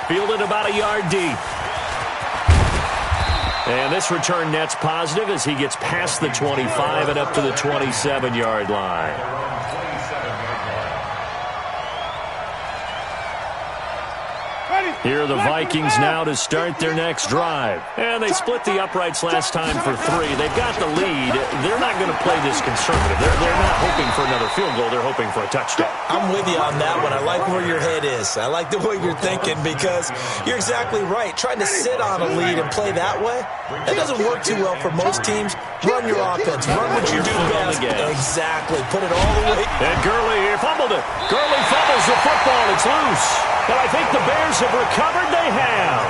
Fielded about a yard deep. And this return net's positive as he gets past the 25 and up to the 27-yard line. Ready. Here are the Vikings now to start their next drive. And they split the uprights last time for 3. They've got the lead. They're not going to play this conservative. They're not hoping for another field goal. They're hoping for a touchdown. I'm with you on that one. I like where your head is. I like the way you're thinking because you're exactly right. Trying to sit on a lead and play that way, that doesn't work too well for most teams. Run your offense. Run what you do best. Exactly. Put it all the way. And Gurley here fumbled it. Gurley fumbles the football. It's loose. And I think the Bears have recovered. They have.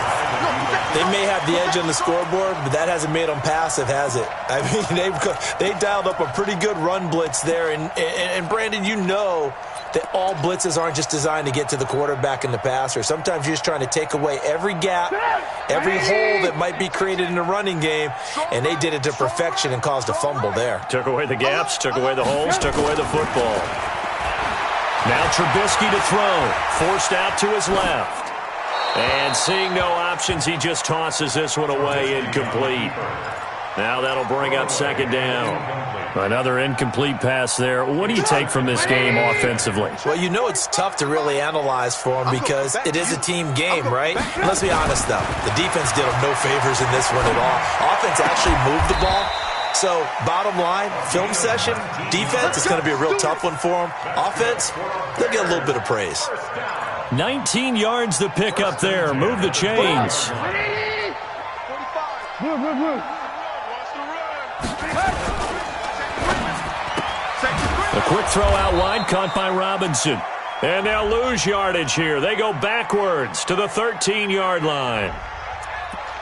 They may have the edge on the scoreboard, but that hasn't made them passive, has it? I mean, they dialed up a pretty good run blitz there. And Brandon, you know that all blitzes aren't just designed to get to the quarterback in the passer. Sometimes you're just trying to take away every gap, every hole that might be created in the running game, and they did it to perfection and caused a fumble there. Took away the gaps, took away the holes, took away the football. Now Trubisky to throw, forced out to his left. And seeing no options, he just tosses this one away, incomplete. Now that'll bring up second down. Another incomplete pass there. What do you take from this game offensively? Well, you know it's tough to really analyze for them because it is a team game, right? Let's be honest, though. The defense did them no favors in this one at all. Offense actually moved the ball. So, bottom line, film session, defense, it's going to be a real tough one for them. Offense, they'll get a little bit of praise. 19 yards to pick up there. Move the chains. A quick throw out wide, caught by Robinson. And they'll lose yardage here. They go backwards to the 13-yard line.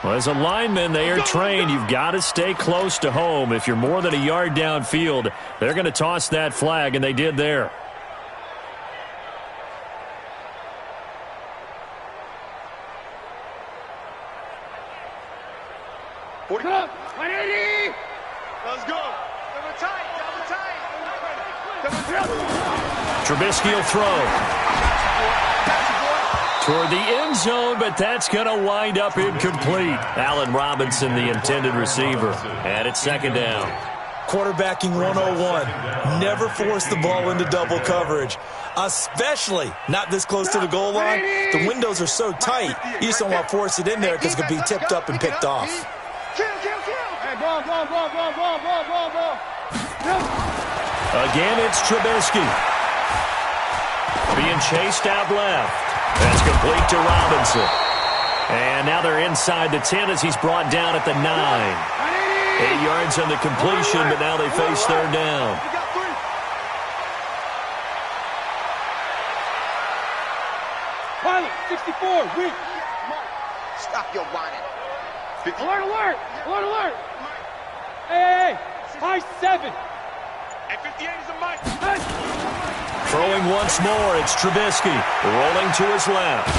Well, as a lineman, they are trained. You've got to stay close to home. If you're more than a yard downfield, they're going to toss that flag, and they did there. Let's go. Double tight. Trubisky will throw toward the end zone, but that's going to wind up incomplete. Allen Robinson, the intended receiver, and it's second down. Quarterbacking 101. Never force the ball into double coverage, especially not this close to the goal line. The windows are so tight, you just don't want to force it in there because it could be tipped up and picked off. Hey, ball. Again, it's Trubisky. Being chased out left. That's complete to Robinson. And now they're inside the 10 as he's brought down at the 9. 8 yards on the completion, but now they face third down. Pilot, 64, weak. Stop your whining. Alert. Hey. High 7. And 58 is a mic. Throwing once more, it's Trubisky. Rolling to his left.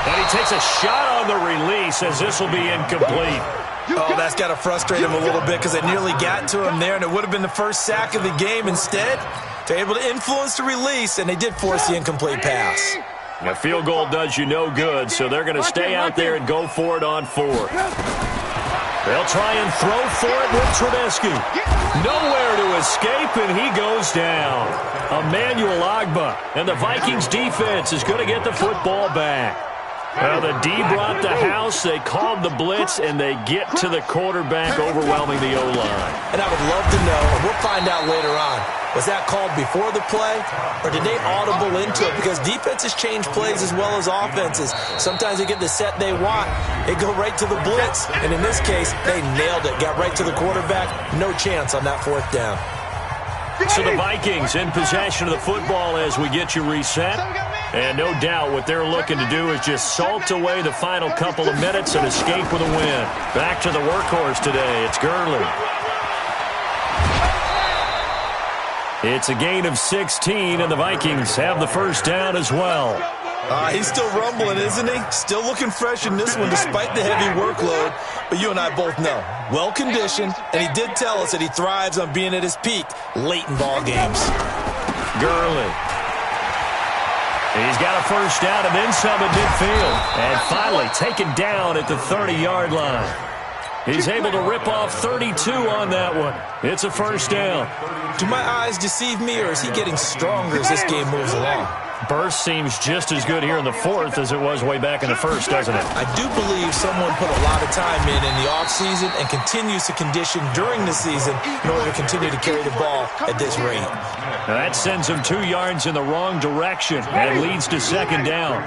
And he takes a shot on the release as this will be incomplete. Oh, that's got to frustrate him a little bit because it nearly got to him there, and it would have been the first sack of the game. Instead, they're able to influence the release, and they did force the incomplete pass. A field goal does you no good, so they're going to stay out there and go for it on 4. They'll try and throw for it with Trubisky. Nowhere to escape, and he goes down. Emmanuel Ogbah, and the Vikings defense is going to get the football back. Well, the D brought the house, they called the blitz, and they get to the quarterback, overwhelming the O-line. And I would love to know, and we'll find out later on, was that called before the play, or did they audible into it? Because defenses change plays as well as offenses. Sometimes they get the set they want. They go right to the blitz, and in this case, they nailed it. Got right to the quarterback. No chance on that fourth down. So the Vikings in possession of the football as we get you reset. And no doubt what they're looking to do is just salt away the final couple of minutes and escape with a win. Back to the workhorse today. It's Gurley. It's a gain of 16, and the Vikings have the first down as well. He's still rumbling, isn't he? Still looking fresh in this one despite the heavy workload. But you and I both know, well-conditioned, and he did tell us that he thrives on being at his peak late in ball games. Gurley. He's got a first down and then some at midfield. And finally taken down at the 30-yard line. He's able to rip off 32 on that one. It's a first down. Do my eyes deceive me, or is he getting stronger as this game moves along? Burst seems just as good here in the fourth as it was way back in the first, doesn't it? I do believe someone put a lot of time in the offseason and continues to condition during the season in order to continue to carry the ball at this rate. Now that sends him 2 yards in the wrong direction and leads to second down.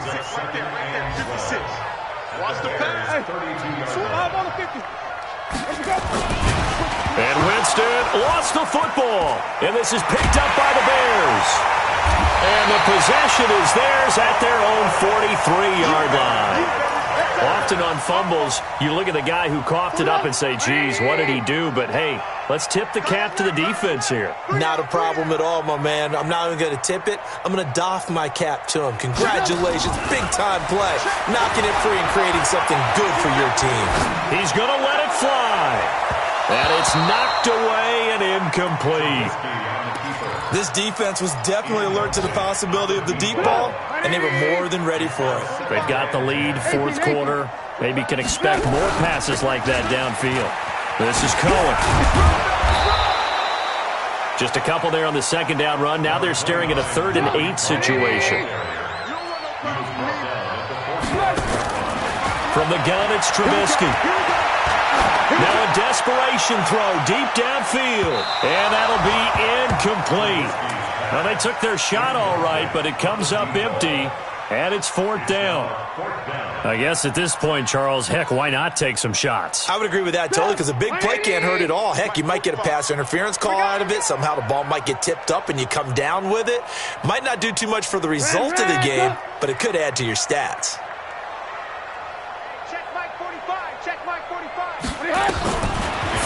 And Winston lost the football, and this is picked up by the Bears. And the possession is theirs at their own 43-yard line. Often on fumbles, you look at the guy who coughed it up and say, geez, what did he do? But, hey, let's tip the cap to the defense here. Not a problem at all, my man. I'm not even going to tip it. I'm going to doff my cap to him. Congratulations. Big-time play. Knocking it free and creating something good for your team. He's going to let it fly. And it's knocked away and incomplete. This defense was definitely alert to the possibility of the deep ball, and they were more than ready for it. They've got the lead, fourth quarter. Maybe can expect more passes like that downfield. This is Cohen. Just a couple there on the second down run. Now they're staring at a 3rd and 8 situation. From the gun, it's Trubisky. Now a desperation throw deep downfield, and that'll be incomplete. Well, they took their shot all right, but it comes up empty, and it's 4th down. I guess at this point, Charles, heck, why not take some shots? I would agree with that totally, because a big play can't hurt at all. Heck, you might get a pass interference call out of it. Somehow the ball might get tipped up and you come down with it. Might not do too much for the result of the game, but it could add to your stats.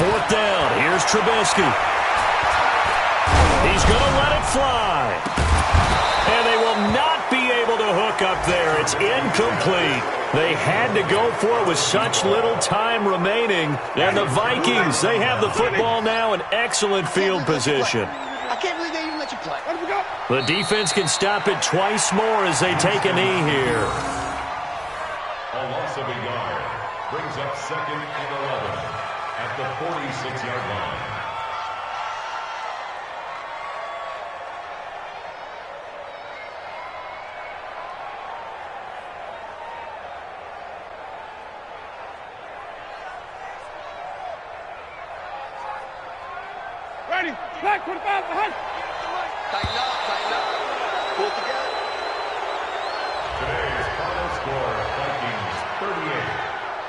4th down. Here's Trubisky. He's going to let it fly. And they will not be able to hook up there. It's incomplete. They had to go for it with such little time remaining. And the Vikings, they have the football now in excellent field position. I can't believe they even let you play. The defense can stop it twice more as they take a knee here. A loss of a yard brings up 2nd and 11 at the 46-yard line. Ready, black 45 behind. Tighten up, pull together. Today's final score, Vikings 38,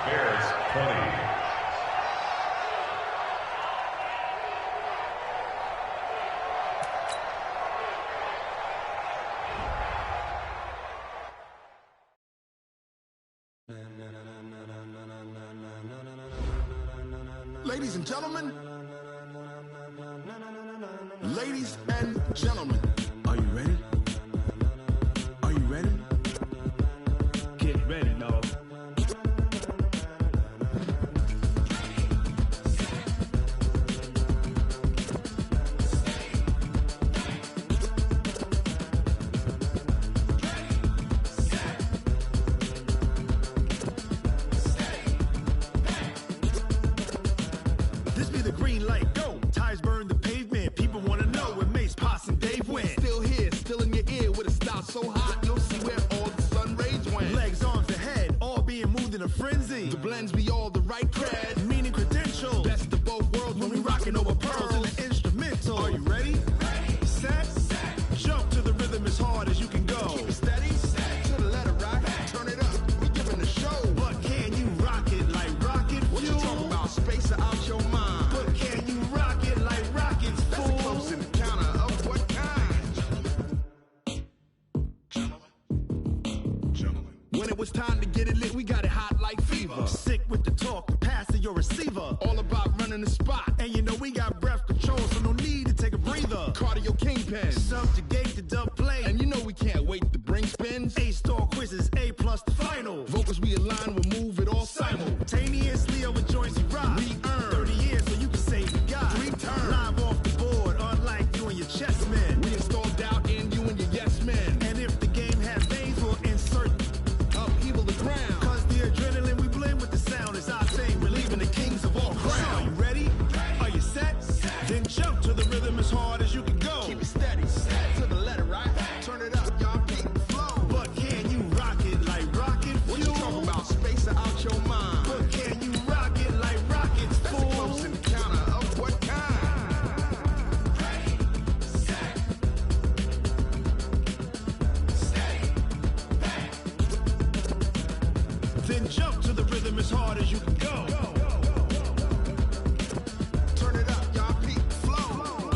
Bears 20. Ladies and gentlemen, are you ready? Are you ready? Get ready, no. This be the green light, go. Tires burn the pavement. People want to know when Mace, Potts, and Dave went. Still here, still in your ear with a style so hot, you'll see where all the sun rays went. Legs, arms, and head, all being moved in a frenzy. The blends be all the right cred, meaning credentials. Best of both worlds when we rockin' over pearls in the instrumental. Are you ready? Set, jump to the rhythm as hard as you can go. Keep it steady, to the letter right, turn it up, we giving the show. But can you rock it like rocket fuel? What you talking about, space out your mind? But can you rock it like rockets, fool? That's a close encounter of what kind? Gentlemen. When it was time to get it lit, we got it hot like fever. Sick with the talk, the pass to your receiver. All about running the spot. And you know we got breath control, so no need to take a breather. Cardio kingpin, subjugate the dub play. And you know we can't wait to bring spins. A-star quizzes, A+ the final. Vocals we align, we'll move it all simultaneously over joints we rock. We earn 30 years so you can say we got 3 turns. Live off the board, unlike you and your chess men. We installed doubt in you and your yes men. And if the game has veins, we'll insert upheaval the ground. Cause the adrenaline we blend with the sound is our thing. We're leaving the kings of all crowns. Are you ready? Are you set? Then jump to the rhythm as hard as you can go. Keep it steady, to the letter right. Turn it up, y'all keep as you can go. Turn it up, y'all. Peak flow.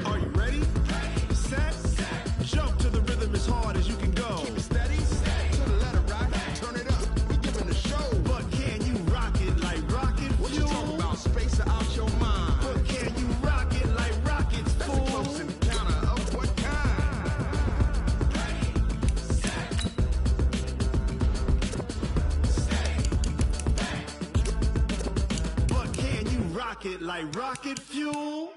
Are you ready? Set. Jump to the rhythm as hard as you can go. Keep it steady. To the letter right. Turn it up. We giving a show. But can you rock it like rocket fuel? What you talking about? Space out your mind. But can you rock it like rockets, fool? That's a close encounter of what kind? But can you rock it like rocket fuel?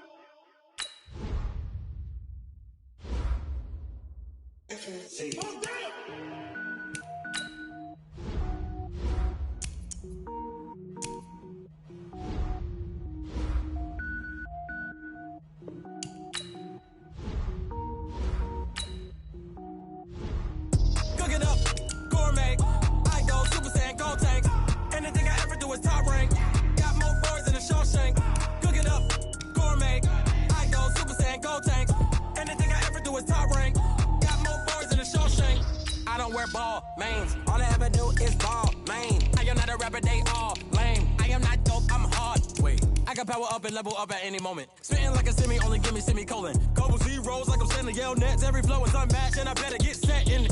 Cooking up, gourmet. I go Super Saiyan, gold tank. Anything I ever do is top rank. Got more boys than a Shawshank. Cooking up, gourmet. I go Super Saiyan, gold tank. Anything I ever do is top rank. Got more boys than a Shawshank. I don't wear ball mains. All I ever do is ball main. I am not a rapper, they all lame. I am not dope, I'm hard. Wait, I can power up and level up at any moment. Spitting like a semi, only give me semicolon. Couple zeros like I'm sending yell nets. Every flow is unmatched and I better get set in.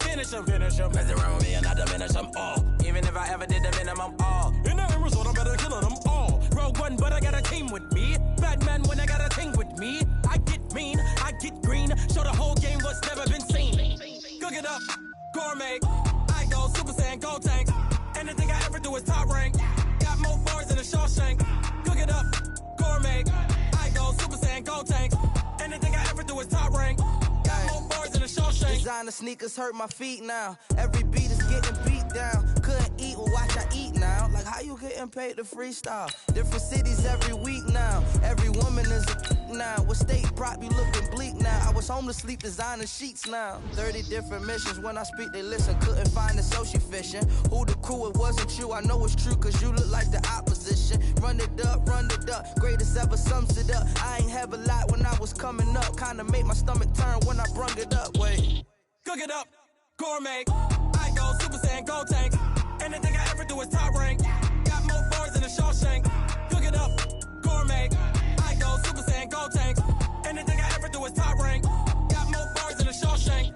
Finish them. Mess around with me and I diminish them all. Even if I ever did the minimum all. In the end result, I'm better killing them all. Rogue One, but I got a team with me. Batman when I got a team with me. I get mean, I get green. Show the whole game what's never been seen. Cook it up, gourmet. I go Super Saiyan, gold tank. Anything I ever do is top rank. Got more bars than a Shawshank. Cook it up, gourmet. I go Super Saiyan, gold tank. Anything I ever do is top rank. Got more bars than a Shawshank. Designer sneakers hurt my feet now. Every beat is getting beat down. Couldn't eat, well watch I eat now. Like how you getting paid to freestyle? Different cities every week now. Every woman is a now. With state prop, you looking bleak now. I was home to sleep, designer sheets now. 30 different missions. When I speak, they listen. Couldn't find it, so she fishing. Who the crew? It wasn't you. I know it's true, cause you look like the opposition. Run it up, greatest ever sums it up. I ain't have a lot when I was coming up. Kinda made my stomach turn when I brung it up. Wait. Cook it up, gourmet. I go Super Saiyan, gold tank. Anything I ever do is top rank. Got more bars than a Shawshank. Cook it up, gourmet. I go Super Saiyan, gold tank. Anything I ever do is top rank. Got more bars than a Shawshank.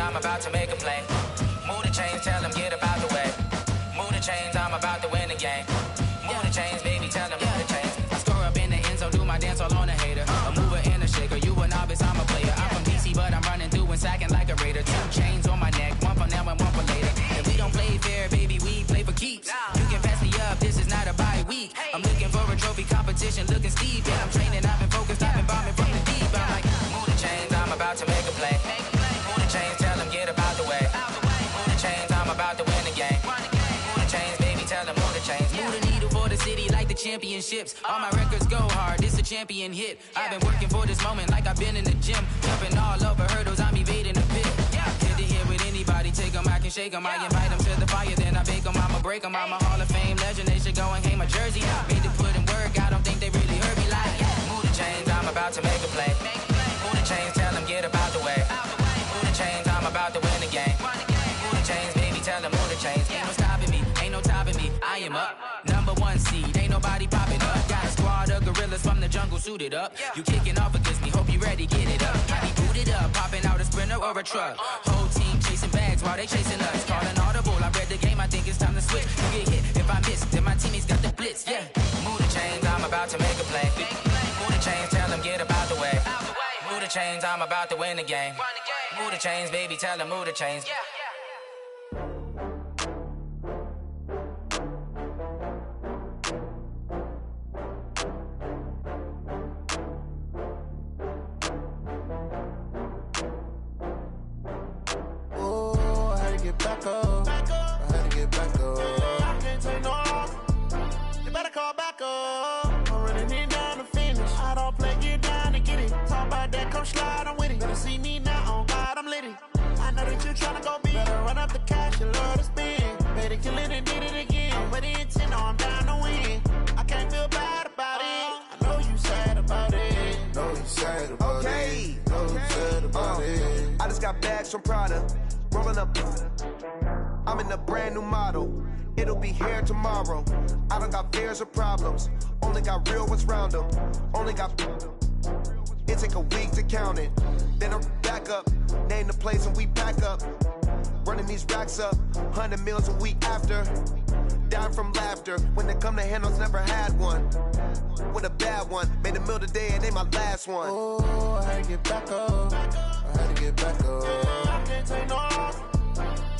I'm about to make a play. Move the chains, tell them get about the way. Move the chains, I'm about to win the game. Move the chains, baby, tell them move the chains. I score up in the end zone, do my dance all on a hater. A mover and a shaker, you a novice, I'm a player. I'm from DC, but I'm running through and sacking like a raider. 2 chains on my neck, one for now and one for later. And we don't play fair, baby, we play for keeps. You can pass me up, this is not a bye week. I'm looking for a trophy competition, looking steep. Yeah, I'm training, I've been focused, I've been bombing from the deep. I'm like, move the chains, I'm about to make a play. Move the chains, tell them get about the way. Move the chains, I'm about to win the game. Move the chains, baby, tell them move the chains. Move the needle for the city like the championships. All my records go hard, this a champion hit. I've been working for this moment like I've been in the gym. Jumping all over hurdles, I'm evading the pit. Hit the hit with anybody, take them, I can shake them. I invite them to the fire, then I bake them, I'ma break them. I'm a Hall of Fame legend, they should go and hang my jersey. Made to put in work, I don't think they really heard me like, move the chains, I'm about to make a play. Move the chains, tell them get about the way. Move the chains, I'm about to win the game. Move the chains, baby, tell them move the chains. Ain't no stopping me, ain't no topping me. I am up, #1 seed, ain't nobody popping up. Got a squad of gorillas from the jungle suited up. You kicking off against me, hope you ready, get it up. I be booted up, popping out a Sprinter or a truck. Whole team chasing bags while they chasing us. Calling audible, I read the game, I think it's time to switch. You get hit, if I miss, then my teammates got the blitz, Move the chains, I'm about to make a play. Move the chains, tell them get about the way. Move the chains, I'm about to win the game. Move the chains, baby, tell them move the chains. back up. I can't take no loss. You better call back up. I'm running it down to finish. I don't play, get down to get it. Talk about that, come slide, I'm with it. Better see me now, on God, I'm litty. I know that you tryna go big. Better run up the cash, you love to spend. Better kill it and did it again. I'm with the intent, no, I'm down to win. I can't feel bad about it. I know you sad about it. Know you sad about it. Know you sad about it. I just got bags from Prada. Rolling up. I'm in a brand new model. It'll be here tomorrow. I don't got fears or problems. Only got real ones round them. Only got. It take a week to count it. Then I'm back up. Name the place and we pack up. Running these racks up. 100 meals a week after. Down from laughter. When they come to handles, never had one. With a bad one. Made a meal today and they my last one. Oh, I had to get back up. I had to get back up. I can't take no loss.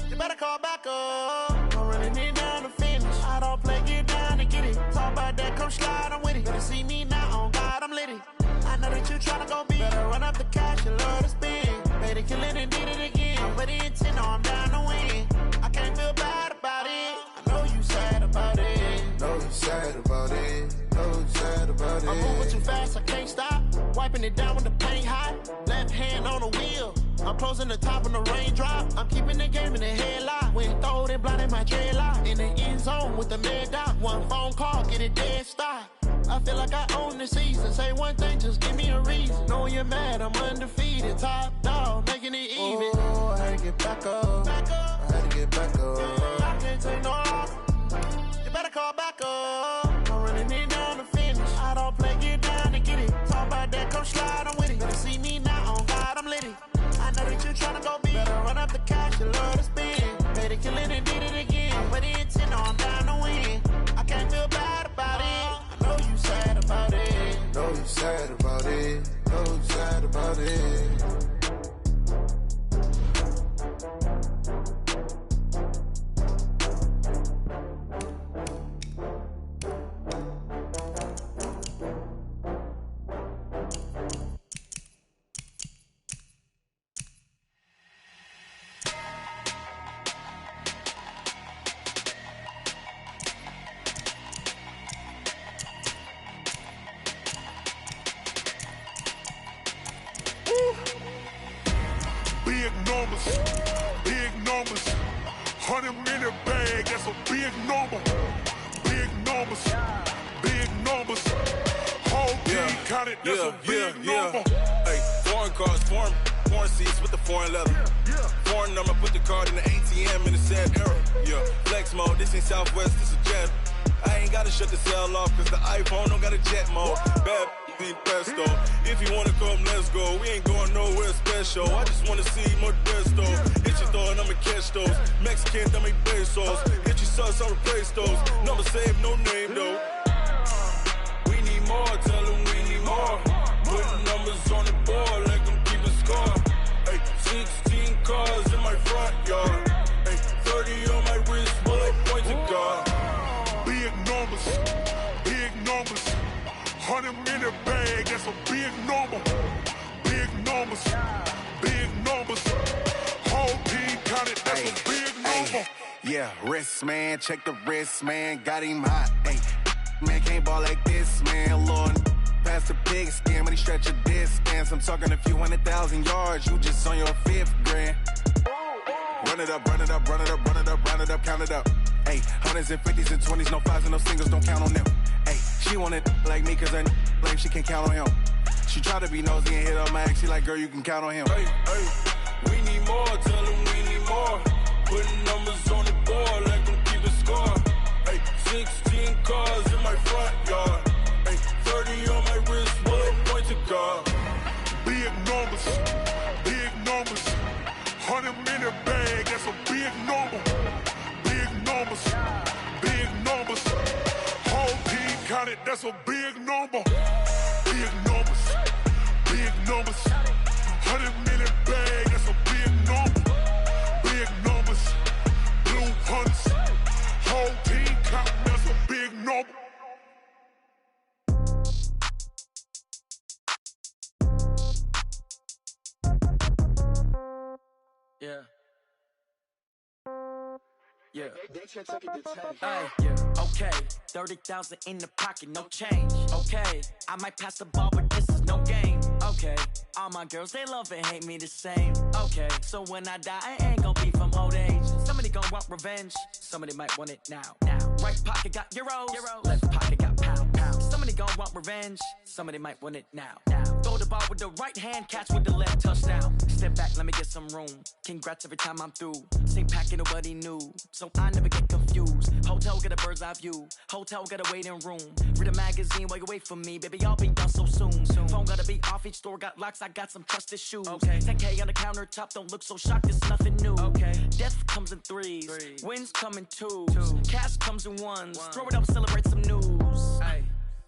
You better call back up. I'm running it down to finish. I don't play, get down to get it. Talk about that, come slide, I'm with it. Better see me now, on God, I'm litty. I know that you tryna go big. Better run up the cash, you love to spend. Better kill it and did it again. I'm with the intent, no, I'm down to win. I can't feel bad about it. I know you sad about it. Know you sad about it. Know you sad about it. I'm moving too fast, I can't stop. Wiping it down when the paint hot. Left hand on the wheel. I'm closing the top when the raindrop. I'm keeping the game in the headlock. When throwed and blinded my dreadlock. In the end zone with the mad dot. One phone call, get it dead stop. I feel like I own the season. Say one thing, just give me a reason. Knowing you're mad, I'm undefeated. Top dog, making it even. Oh, I had to get back up. I had to get back up. I can't take no loss. You better call back up. I'm running it down to finish. I don't play, get down to get it. Talk about that, come slide, I'm with it. Better see me now, on God, I'm litty. I know that you tryna go big. Better run up the cash, you love to spend. Better kill it and did it again. I'm with the intent, no, I'm down to win. I can't feel bad about it. I know you sad about it. Know you sad about it. Know you sad about it. Big numbers, 100 in the bag, that's a big number. Big numbers, whole team counted, that's a big number. Hey, foreign cars, foreign seats with the foreign leather. Foreign number, put the card in the ATM in the sad era. Yeah, flex mode, this ain't Southwest, this a jet. I ain't gotta shut the cell off, cause the iPhone don't got a jet mode. Bad pesto. If you wanna come, let's go. We ain't going nowhere special. I just wanna see more Modesto. Hit your thought, I'ma catch those. Mexican, dame pesos. Hit your sus, I'll replace those. Number saved, no name though. We need more, tell them we need more. Putting numbers on the board, like them keep a score. Hey, 16 cars in my front yard. Hey, 30 on my wrist, while I point to God. Big numbers, 100 in the bag, that's a big number. Big numbers, whole team counted, that's a big number. Yeah, wrist man, check the wrist man, got him hot. Ay, man can't ball like this, man. Lord, past the pig skin, but he stretch a distance. I'm talking a few 100,000 yards, you just on your 5th grand. Run it up, count it up. Ay, 100s and 50s and 20s, no 5s and no singles, don't count on them. Ay, she want it like me, cause her like she can count on him. She try to be nosy and hit up my ex, she like, girl, you can count on him. Hey, we need more, tell them we need more. Putting numbers on the board, like them keep a score. Hey, 16 cars in my front yard. Hey, 30 on my wrist, while I point to God. Big numbers, 100 in the bag, that's a big number. Big numbers, whole team counted, that's a big number. Big numbers, 100 in the bag, that's a big number. Big numbers, blue hunts, whole team counting, that's a big number. Yeah. Yeah. Hey, yeah. Okay, 30,000 in the pocket, no change. Okay, I might pass the ball, but this is no game. Okay, all my girls, they love and hate me the same. Okay, so when I die, I ain't gon' be from old age. Somebody gon' want revenge, somebody might want it now. Right pocket got euros, left pocket got pound. Somebody gon' want revenge, somebody might want it now. Throw the ball with the right hand, catch with the left, touchdown. Step back, let me get some room. Congrats every time I'm through. Same packet, nobody knew, so I never get confused. Hotel get a bird's eye view, hotel got a waiting room. Read a magazine while you wait for me, baby, I'll be done so soon. Phone gotta be off, each store got locks, I got some trusted shoes. 10K on the countertop, don't look so shocked, it's nothing new. Death comes in threes, wins come in twos, cash comes in ones. Throw it up, celebrate some news.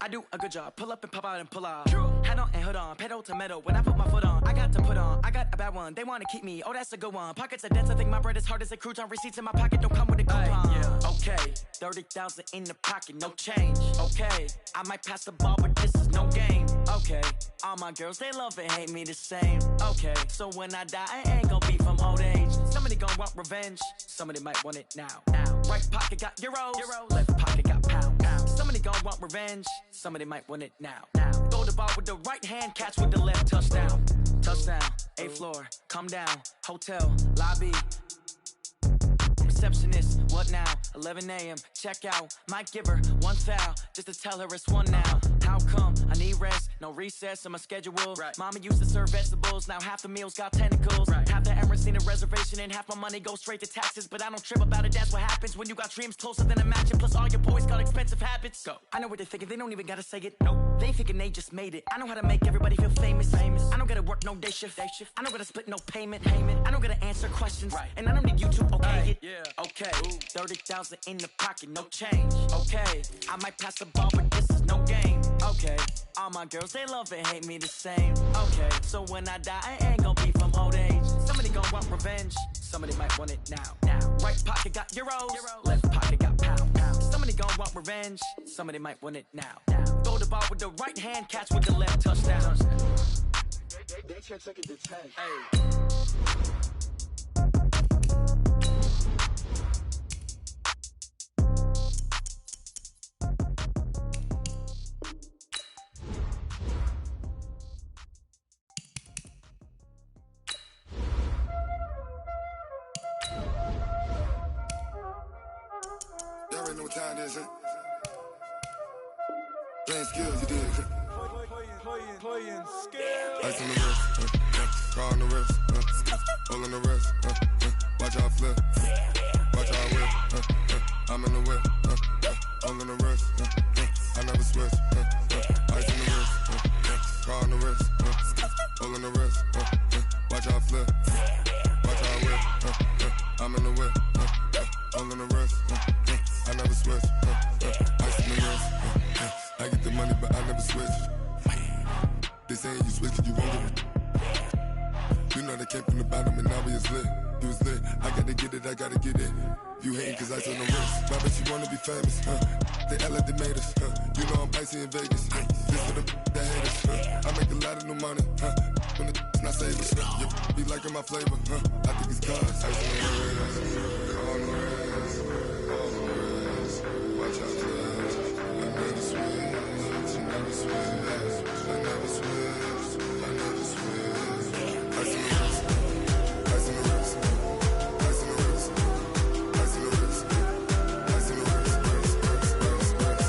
I do a good job, pull up and pop out and pull out. Hat on and hood on, pedal to metal. When I put my foot on, I got to put on. I got a bad one, they wanna keep me, oh that's a good one. Pockets are dense, I think my bread is hard as a crouton. Receipts in my pocket don't come with a coupon. Okay, 30,000 in the pocket, no change. Okay, I might pass the ball, but this is no game. Okay, all my girls, they love and hate me the same. Okay, so when I die, I ain't gon' be from old age. Somebody gon' want revenge, somebody might want it now. Right pocket got euros, left pocket got pound. Somebody gon' want revenge, somebody might want it now. Throw the ball with the right hand, catch with the left, touchdown. Touchdown, 8th floor, come down, hotel, lobby. Receptionist, what now? 11 a.m., check out. Might give her one foul, just to tell her it's one now. How come? I need rest, no recess in my schedule. Mama used to serve vegetables, now half the meals got tentacles. Half the errands need a reservation and half my money goes straight to taxes. But I don't trip about it, that's what happens when you got dreams closer than a mansion. Plus all your boys got expensive habits. Go. I know what they're thinking, they don't even gotta say it. No, they thinking they just made it. I know how to make everybody feel famous. I don't gotta work no day shift. I don't gotta split no payment. I don't gotta answer questions, and I don't need you to okay it. Okay, 30,000 in the pocket, no change. Okay, I might pass the ball, but this is no game. Okay, all my girls, they love and hate me the same. Okay, so when I die, I ain't gon' be from old age. Somebody gon' want revenge, somebody might want it now. Right pocket got euros, left pocket got pound. Somebody gon' want revenge, somebody might want it now. Throw the ball with the right hand, catch with the left, touchdown. They can't take it to 10. Y'all already know what time it is, huh? Playing skills, you did. Playing skills. Ice on the wrist, car on the wrist, all on the wrist, watch how I flip, watch how I whip, I'm in the whip, all on the wrist, I never switch, ice on the wrist, car on the wrist, all on the wrist, watch how I flip, watch how I whip, I'm in the whip, all on the wrist, I never switch, ice on the wrist, I get the money but I never switch. They saying you switch it, you won't get it. You know they came from the bottom and now we is lit. You was lit, I gotta get it, I gotta get it. You hating cause ice on the wrist. Why bet you wanna be famous, They act like they made us, You know I'm icy in Vegas, This for the that hate us, I make a lot of new money, When the not save us, You be liking my flavor, I think it's cause ice on the wrist, on the wrist, on the wrist. Watch out for us, I never switch, I never switch. I never switch, I never switch. Ice in the wrist, ice in the wrist, ice in the wrist, ice in the wrist, ice in the wrist,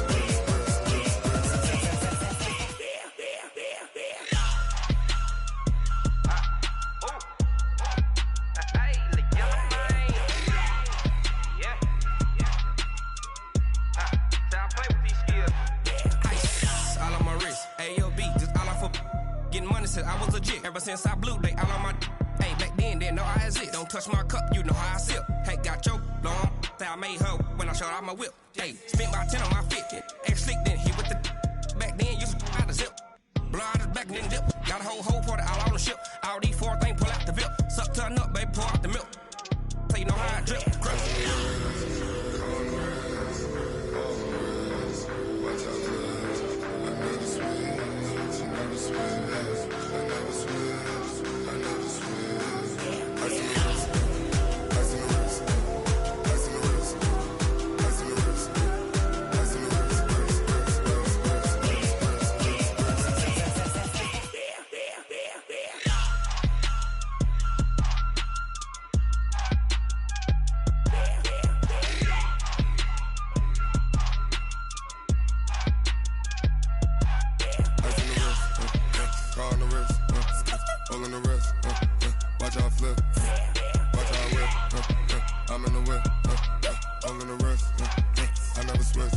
I was legit. Ever since I blew, they all on my hey, back then, didn't know I exist. Don't touch my cup, you know how I sip. Hey, got your long, say I made her when I showed out my whip. Hey, spent about 10 on my fit. Ex-slick, then hit with the back then, used to out the zip. Blow out his back, then dip. Got a whole party all on the ship. All these 4 things, pull out the VIP. Suck, turn up, baby, pour out the milk. So you know how I drip. Ice in the wrist, All in the rest, I never switch.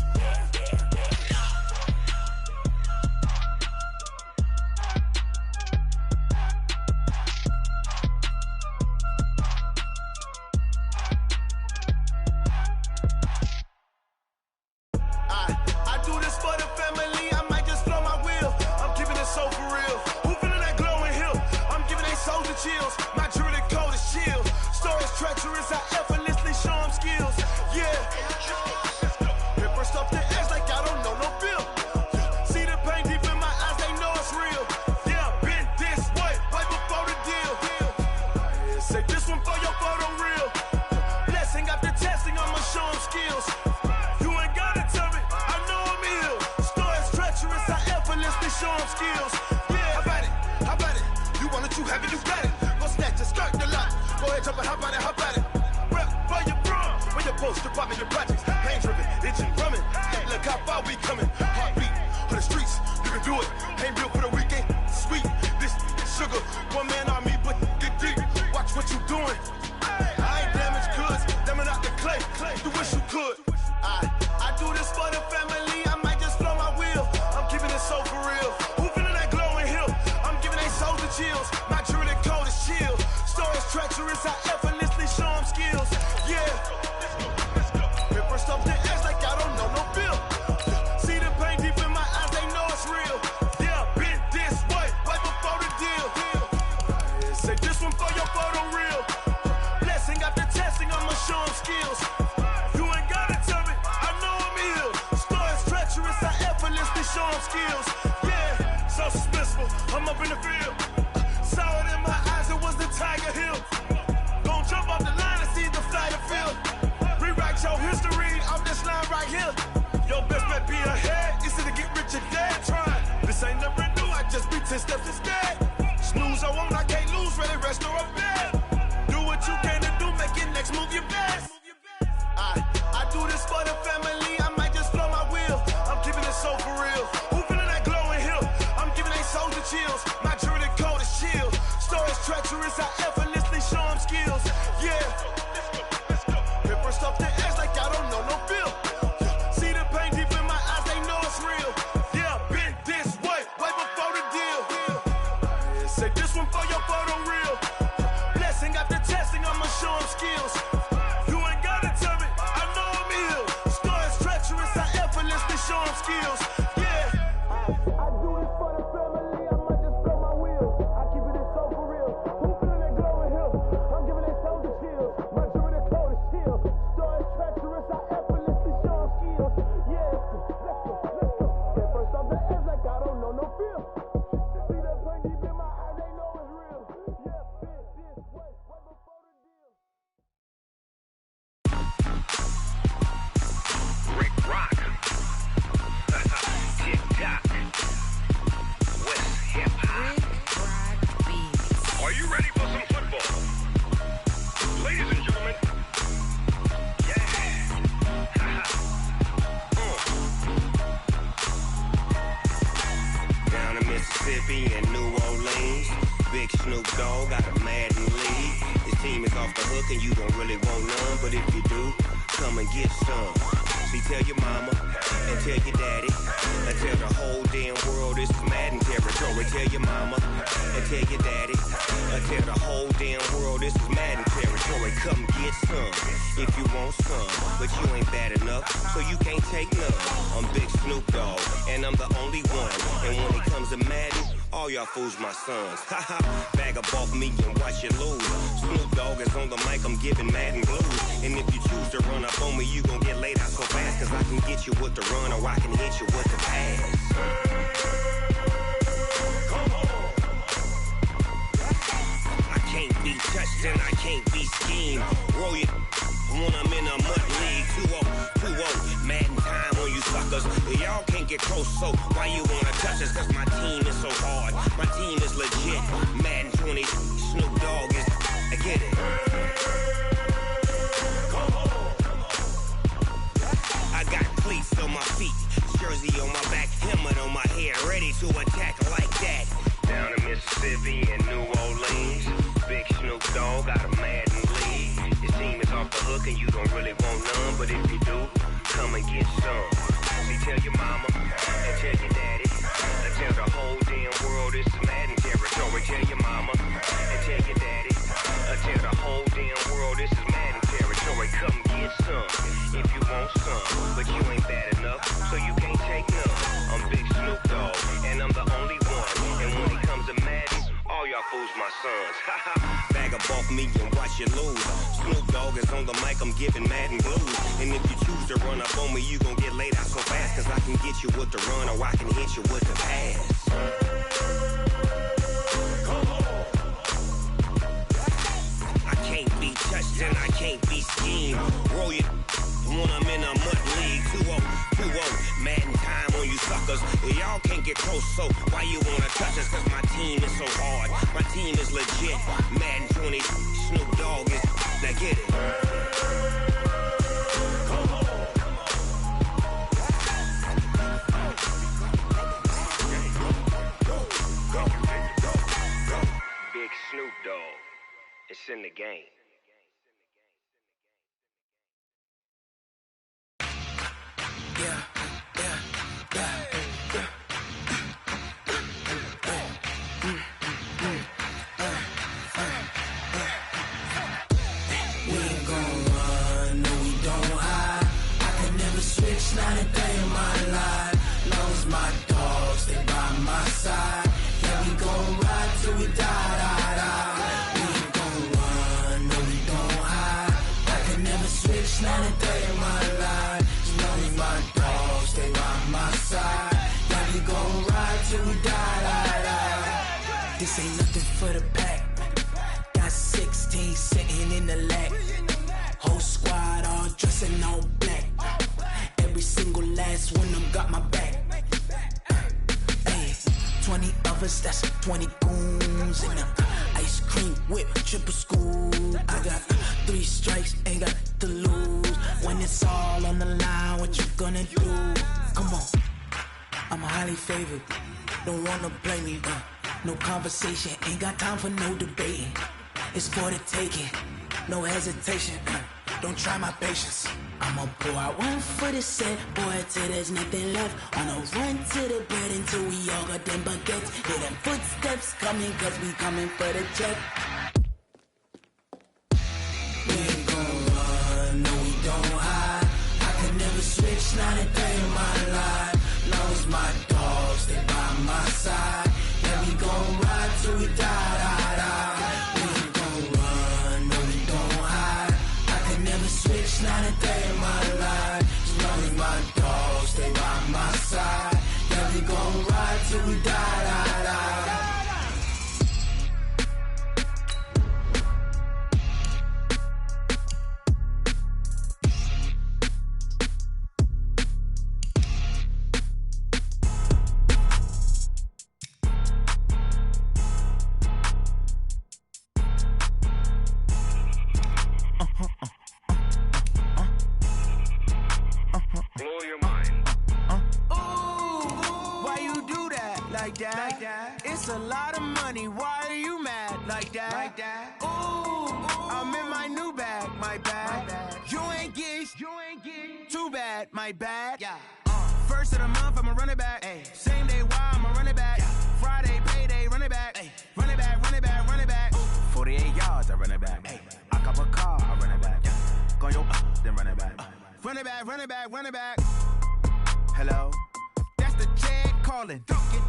I do this for the family, I might just blow my wheel. I'm keeping it so for real. Who feeling that glowing hill? I'm giving they soldier chills. My jewelry code is chill. Stories treacherous, I effortlessly show them skills. Yeah. Hit first up the edge like I don't know no bill. See the pain deep in my eyes, they know it's real. Yeah, been this way, right before the deal. Say this one for your photo real. Blessing after testing, I'ma show them skills. You ain't gotta tell me, I know I'm ill. Stories treacherous, I effortlessly show them skills. Yeah, how about it? You want it, you have it, you got it. Go snatch it, skirt the lot. Go ahead, jump it, how about it? Rep for your bro, when your poster popping your projects. Pain driven, itching, drumming. Look how far we coming. Heartbeat for the streets, you can do it. Ain't built for the weekend, sweet. This sugar, one man army, but get deep. Watch what you doing. I ain't damaged goods, damn it out the clay. You wish you could. I do this for the family, I might just blow my wheel. I'm keeping it so for real. Who feeling that glowing hill? I'm giving they soldier chills. My jewelry code is chill. Stories treacherous, I effortlessly show them skills. Yeah. Hit first up the edge like I don't know no bill. See the pain deep in my eyes, they know it's real. Yeah, been this way, right before the deal. Say this one for your photo real. Blessing after testing, I'ma show them skills. You ain't gotta tell me, I know I'm ill. Stories treacherous, I effortlessly show them skills. Yeah, so suspenseful, I'm up in the field. Saw it in my eyes, it was the Tiger Hill. Gon' jump off the line and see the fly the field. Rewrite your history off this line right here. Your best bet be ahead, easy to get rich or dead trying. This ain't never new, I just be 10 steps instead. Snooze I won't, I can't lose, ready, rest or a bed. Do what you can to do, make your next move your best. I do this for the family, I might just blow my wheel. I'm keeping it so for real. Who feeling that glowing hill? I'm giving they soldier chills. My jewelry code is chill. Stories treacherous, I effortlessly show them skills. Yeah. Hit first up the edge like I don't know no bill. See the pain deep in my eyes, they know it's real. Yeah, been this way, right before the deal. Say this one for your photo real. Blessing after testing, I'ma show them skills. You ain't gotta tell me, I know I'm ill. Stories treacherous, I effortlessly show them skills. Yeah. I do this for the family, I might just blow my wheel. I keep it so for real. Who feeling that glowing hill? I'm giving they soldier chills. My jewelry code is chill. Stories treacherous, I effortlessly show them skills. Yeah. Let's go. Hit first off the edge like I don't know no feel. See that pain deep in my eyes, they know it's real. Yeah, been this way, right before the deal. Rick Rock. TikTok. West Hip Hop. Are you ready for some football? Ladies and gentlemen. Yeah. Down in Mississippi and New Orleans, Big Snoop Dogg got a Madden league. His team is off the hook and you don't really want none, but if you do, come and get some. See, tell your mama and tell your daddy and tell the whole damn world this is Madden territory. Tell your mama and tell your daddy and tell the whole damn world this is Madden territory. Come get some if you want some, but you ain't bad enough, so you can't take none. I'm Big Snoop Dogg and I'm the only one. And when it comes to Madden, all y'all fools my sons. Haha, bag up off me and watch you lose. Snoop Dogg is on the mic, I'm giving Madden blues. And if you choose to run up on me, you gon' get laid out so fast. Cause I can get you with the run or I can hit you with the pass. I can't be touched and I can't be schemed. Roll you when I'm in a mud league. 2-0, Madden time on you suckers. Y'all can't get close, so why you wanna touch us? Cause my team is so hard, my team is legit. Madden 20, Snoop Dogg is, I get it. I got cleats on my feet, jersey on my back, helmet on my head, ready to attack like that. Down in Mississippi and New Orleans, Big Snoop Dogg got a Madden league. His team is off the hook and you don't really want none, but if you do, come and get some. See, tell your mama and tell your daddy, and tell the whole damn world this is Madden territory. Tell your mama and tell your daddy, and tell the whole damn world this is Madden territory. Come get some if you want some, but you ain't bad enough, so you can't take none. I'm Big Snoop Dogg, and I'm the only one. And when it comes to Madden, all y'all fools my sons. Bag a off me and watch you lose. Snoop Dogg is on the mic, I'm giving Madden blues. And if you choose to run up on me, you gon' get laid out so fast. Cause I can get you with the run or I can hit you with the pass. I can't be touched and I can't be schemed. Roll you when I'm in a mud league. 2-0, Madden time on you suckers. Y'all can't get close, so why you wanna touch us? Cause my team is so hard, my team is legit. Madden 20, Snoop Dogg is, now get it. Big Snoop Dogg, it's in the game. Not a day in my life. Long as my dogs, they by my side. Yeah, we gon' ride till we die. We ain't gon' run, no, we don't hide. I can never switch, not a day in my life. As long as my dogs, they by my side. Yeah, we gon' ride till we die. This ain't nothing for the pack. Got 16 sitting in the lap. Whole squad all dressing all black. Every single last one of them got my back. Hey, 20 of us, that's 20 goons. And ice cream whip, triple school. I got 3 strikes, ain't got to lose. When it's all on the line, what you gonna do? Come on, I'm highly favored. Don't wanna blame me, no conversation, ain't got time for no debating. It's for the taking, no hesitation. Don't try my patience. I'ma pour out one for the set, boy, till there's nothing left. On a run to the bed until we all got them baguettes. Hear them footsteps coming, cause we coming for the check. We ain't gon' run, no, we don't hide. I can never switch, not a day in my life. Long as my dogs, they by my side. Yeah, we gon' ride till we die. We ain't gon' run, no, we don't hide. I can never switch, not a day in my life. As long as my dogs, they by my side. Yeah, we gon' ride till we die. Blow your mind. Why you do that like that? It's a lot of money. Why are you mad like that? Ooh, I'm in my new bag, my bad. You ain't get too bad, my bad. Yeah. First of the month, I'ma run it back. Ay. Same day, why I'ma run it back. Friday, payday, run it back. Ay. Run it back, run it back, run it back. 48 yards, I run it back. Ay. I cop a car, I run it back. Go yo, then run it back. Run it back, run it back, run it back. Hello? That's the Jag calling.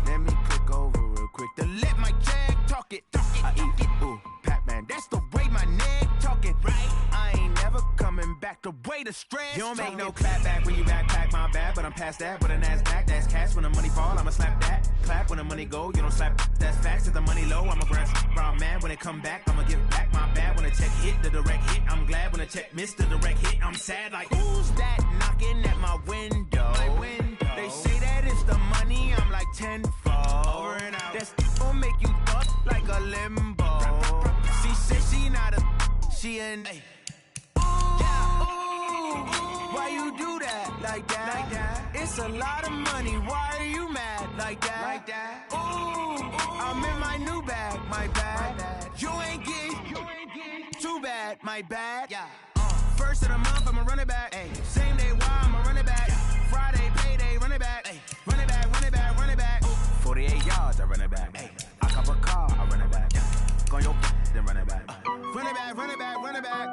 Let me click over real quick to let my Jag talk it. I eat it, ooh, Pac-Man. That's the way my neck talking. Right? I ain't never coming back the way the stress. You don't make no clap back when you backpack, my bad. But I'm past that with a NASDAQ. That's cash when the money fall, I'ma slap that. Clap when the money go, you don't slap. That's facts. If the money low, I'ma grab brown man. When it come back, I'ma give back my bad. When the check hit, the direct hit. I'm glad when the check missed the direct hit. I'm sad like, who's that knocking at my window? They say that it's the money, I'm like tenfold. Over and out. That's gon' make you fuck like a limbo. She said she not a, she an. Ooh, why you do that like that? It's a lot of money, why are you mad like that? Ooh, I'm in my new bag, my bad. You ain't get too bad, my bad. Yeah. First of the month, I'ma run it back. Ay. Same day, why I'ma run it back. Friday, payday, run it back. Ay. Run it back, run it back, run it back. 48 yards, I run it back. Ay. I cop a car, I run it back. Go on your then run it back. Run it back, run it back, run it back.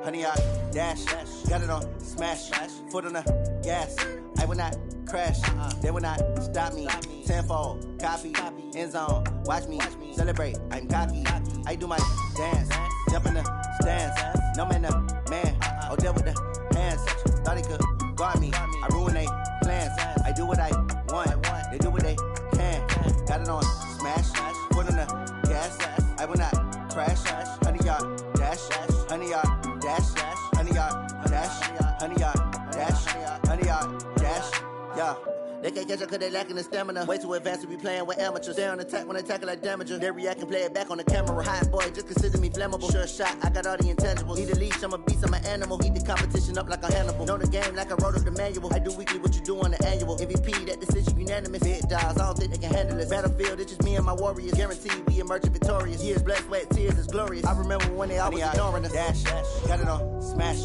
Honey, I dash, got it on smash, foot on the gas. I will not crash, they will not stop me. Tenfold, copy, end zone, watch me celebrate. I'm cocky, I do my dance, jump in the stands. No man, man, oh deal with the hands. Thought he could guard me, I ruin they plans. I do what I want, they do what they can. Got it on smash, foot on the gas. I will not crash, honey, y'all dash, honey, y'all dash, honey, y'all dash, honey, y'all dash, honey, y'all dash, yeah. They can't catch up cause they lacking the stamina. Way too advanced to be playing with amateurs. Stay on attack when I tackle like damager. They react and play it back on the camera. Hot boy, just consider me flammable. Sure shot, I got all the intangibles. Need a leash, I'm a beast, I'm an animal. Heat the competition up like a Hannibal. Know the game like I wrote up the manual. I do weekly what you do on the annual. MVP, that decision unanimous. Big dials, I don't think they can handle this. Battlefield, it's just me and my warriors. Guaranteed we emerging victorious. Years, blood, sweat, tears, is glorious. I remember when they always ignoring us. Dash, got it on smash,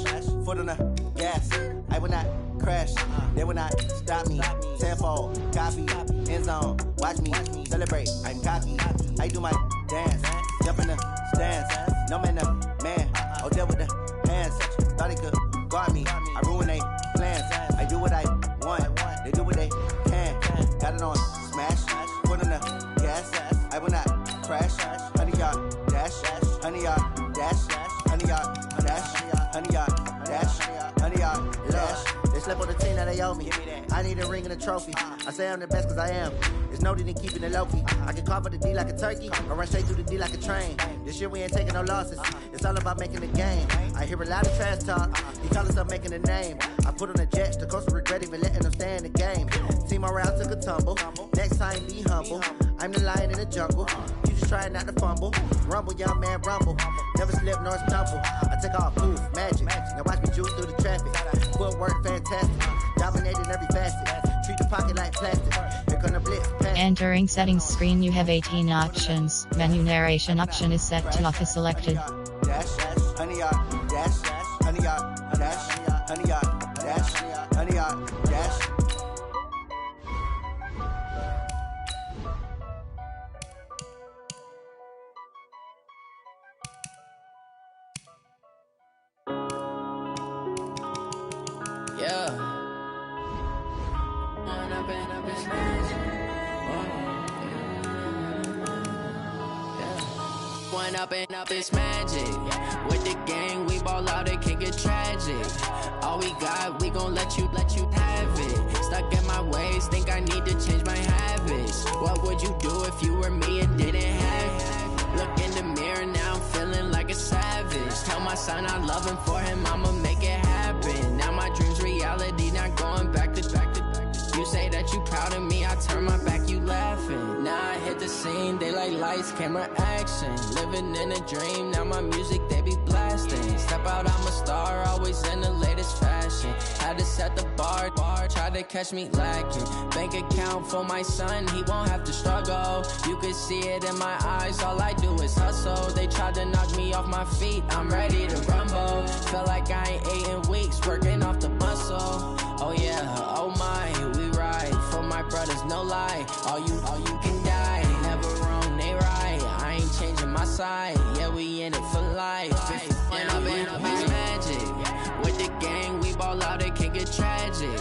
foot on the gas. I will not crash, they will not stop me. Tenfold, copy, end zone, watch me celebrate. I'm cocky, I do my dance, jump in the stands. No man, man, oh deal with the hands. Thought he could guard me, I ruin they plans. I do what I want, they do what they can. Got it on smash, foot on the gas. I will not crash, honey y'all dash, honey y'all dash, honey y'all dash, honey y'all dash, honey y'all dash. They slept on the team that they owe me. I need a ring and a trophy. I say I'm the best cause I am. It's noted in keeping it low-key. I can carve up the D like a turkey or run straight through the D like a train. This year we ain't taking no losses. It's all about making the game. I hear a lot of trash talk. He call us up making a name. I put on the Jets. The coach will regret even letting them stay in the game. Team morale took a tumble. Next time be humble. I'm the lion in the jungle. You just try not to fumble. Rumble, young man, rumble. Never slip nor stumble. I take off, move, magic. Now watch me juke through the traffic. Footwork fantastic. Dominating every facet. Treat the pocket like plastic. Here come the blitz. Entering settings screen, you have 18 options. Menu narration option is set to office selected. Dash, honey y'all dash, honey y'all dash, honey y'all dash, honey y'all dash. Yeah. One up and up, it's magic. With the gang, we ball out, it can get tragic. All we got, we gon' let you have it. Stuck in my ways, think I need to change my habits. What would you do if you were me and didn't have it? Look in the mirror, now I'm feeling like a savage. Tell my son I love him, for him I'ma make it happen. Now my dream's reality, not going back to. You say that you proud of me, I turn my back, you laughing. Now I hit the scene, they like lights, camera, action. Living in a dream, now my music, they be blasting. Step out, I'm a star, always in the latest fashion. Had to set the bar, try to catch me lacking. Bank account for my son, he won't have to struggle. You can see it in my eyes, all I do is hustle. They tried to knock me off my feet, I'm ready to rumble. Feel like I ain't ate in weeks, working off the muscle. Oh yeah, oh my, we ride for my brothers, no lie. All you can die, never wrong, they right. I ain't changing my side, yeah, we in it for life. And I've been magic. With the gang, we ball out, it can get tragic.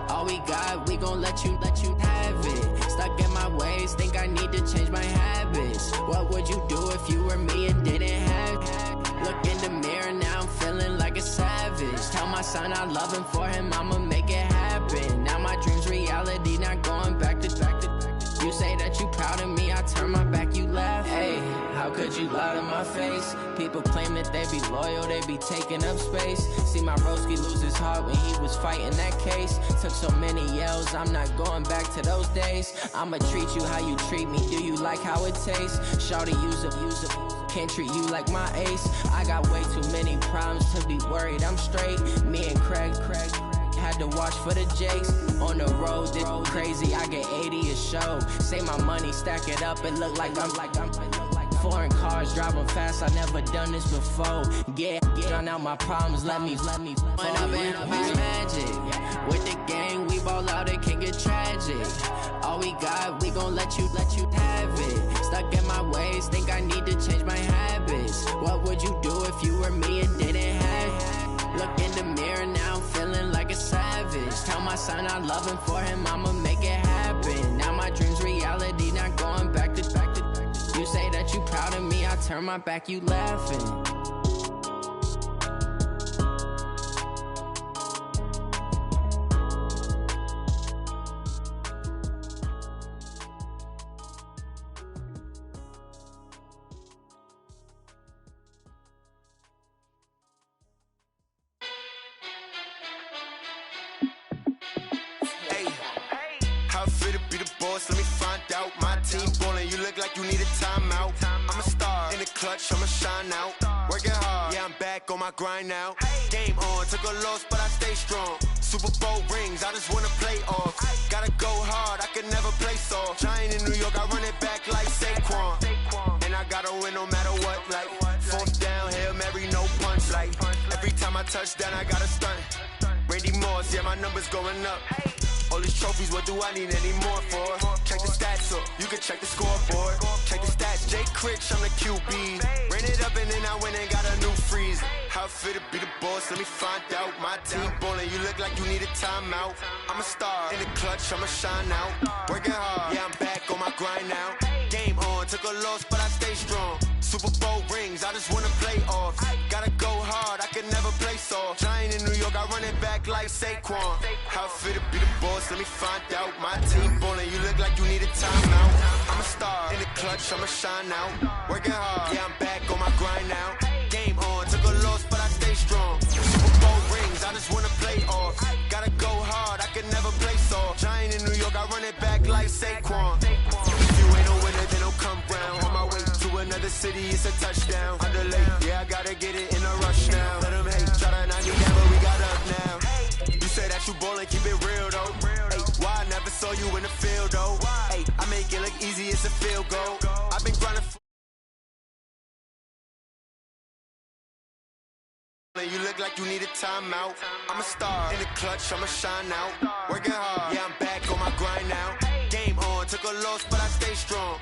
All we got, we gon' let you have it. Stuck in my ways, think I need to change my habits. What would you do if you were me and didn't have it? Look in the mirror, now I'm feeling like a savage. Tell my son I love him, for him I'ma make it happen. Now my dream's reality, not going back to. You say that you proud of me, I turn my back, you laugh. Hey, how could you lie to my face? People claim that they be loyal, they be taking up space. See my broski lose his heart when he was fighting that case. Took so many yells, I'm not going back to those days. I'ma treat you how you treat me, do you like how it tastes? Shawty, use it, can't treat you like my ace. I got way too many problems to be worried, I'm straight. Me and Craig had to watch for the Jakes. On the road, this crazy, I get 80 a show. Say my money, stack it up, it look like I'm foreign cars, driving fast, I never done this before. Drown out my problems, let me When up in it's magic. With the gang, we ball out, it can get tragic. All we got, we gon' let you have it. Stuck in my ways, think I need to change my habits. What would you do if you were me and didn't have it? Look in the mirror now, I'm feeling like a savage. Tell my son I love him, for him I'ma make it happen. Now my dream's reality, not going back to. You say that you proud of me, I turn my back, you laughing. Hey, how fit to be the boss? Let me find out. My team ballin', you look like you need a timeout. I'm a star in the clutch, I'ma shine out. Working hard, yeah, I'm back on my grind now. Game on, took a loss, but I stay strong. Super Bowl rings, I just wanna play off. Gotta go hard, I can never play soft. Giant in New York, I run it back like Saquon. And I gotta win no matter what, like fourth down, Hail Mary, no punch. Like every time I touch down, I gotta stunt. Randy Moss, yeah, my numbers going up. All these trophies, what do I need any more for? Check the stats up, you can check the scoreboard. Check the stats, Jay Critch, I'm the QB. Ran it up and then I went and got a new freeze. How fit to be the boss, let me find out. My team ballin', you look like you need a timeout. I'm a star in the clutch, I'ma shine out. Working hard, yeah, I'm back on my grind now. Game on, took a loss, but I stay strong. Super Bowl rings, I just wanna play off. Gotta go hard, I can never play soft. Giant in New York, I run it back like Saquon. How fit to be the boss, let me find out. My team ballin', you look like you need a timeout. I'm a star in the clutch, I'ma shine out. Working hard, yeah, I'm back on my grind now. Game on, took a loss, but I stay strong. Super Bowl rings, I just wanna play off. Gotta go hard, I can never play soft. Giant in New York, I run it back like Saquon. If you ain't a winner, then don't come round. On my way to another city, it's a touchdown. Underlay, yeah, I gotta get it in a rush now. Let them hate, try to knock me down, but we got up now. You say that you ballin', keep it real though. Hey, why I never saw you in the field though? Hey, I make it look easy, it's a field goal. I've been grinding for you look like you need a timeout. I'm a star in the clutch, I'ma shine out. Working hard, yeah, I'm back on my grind now. Game on, took a loss, but I stay strong.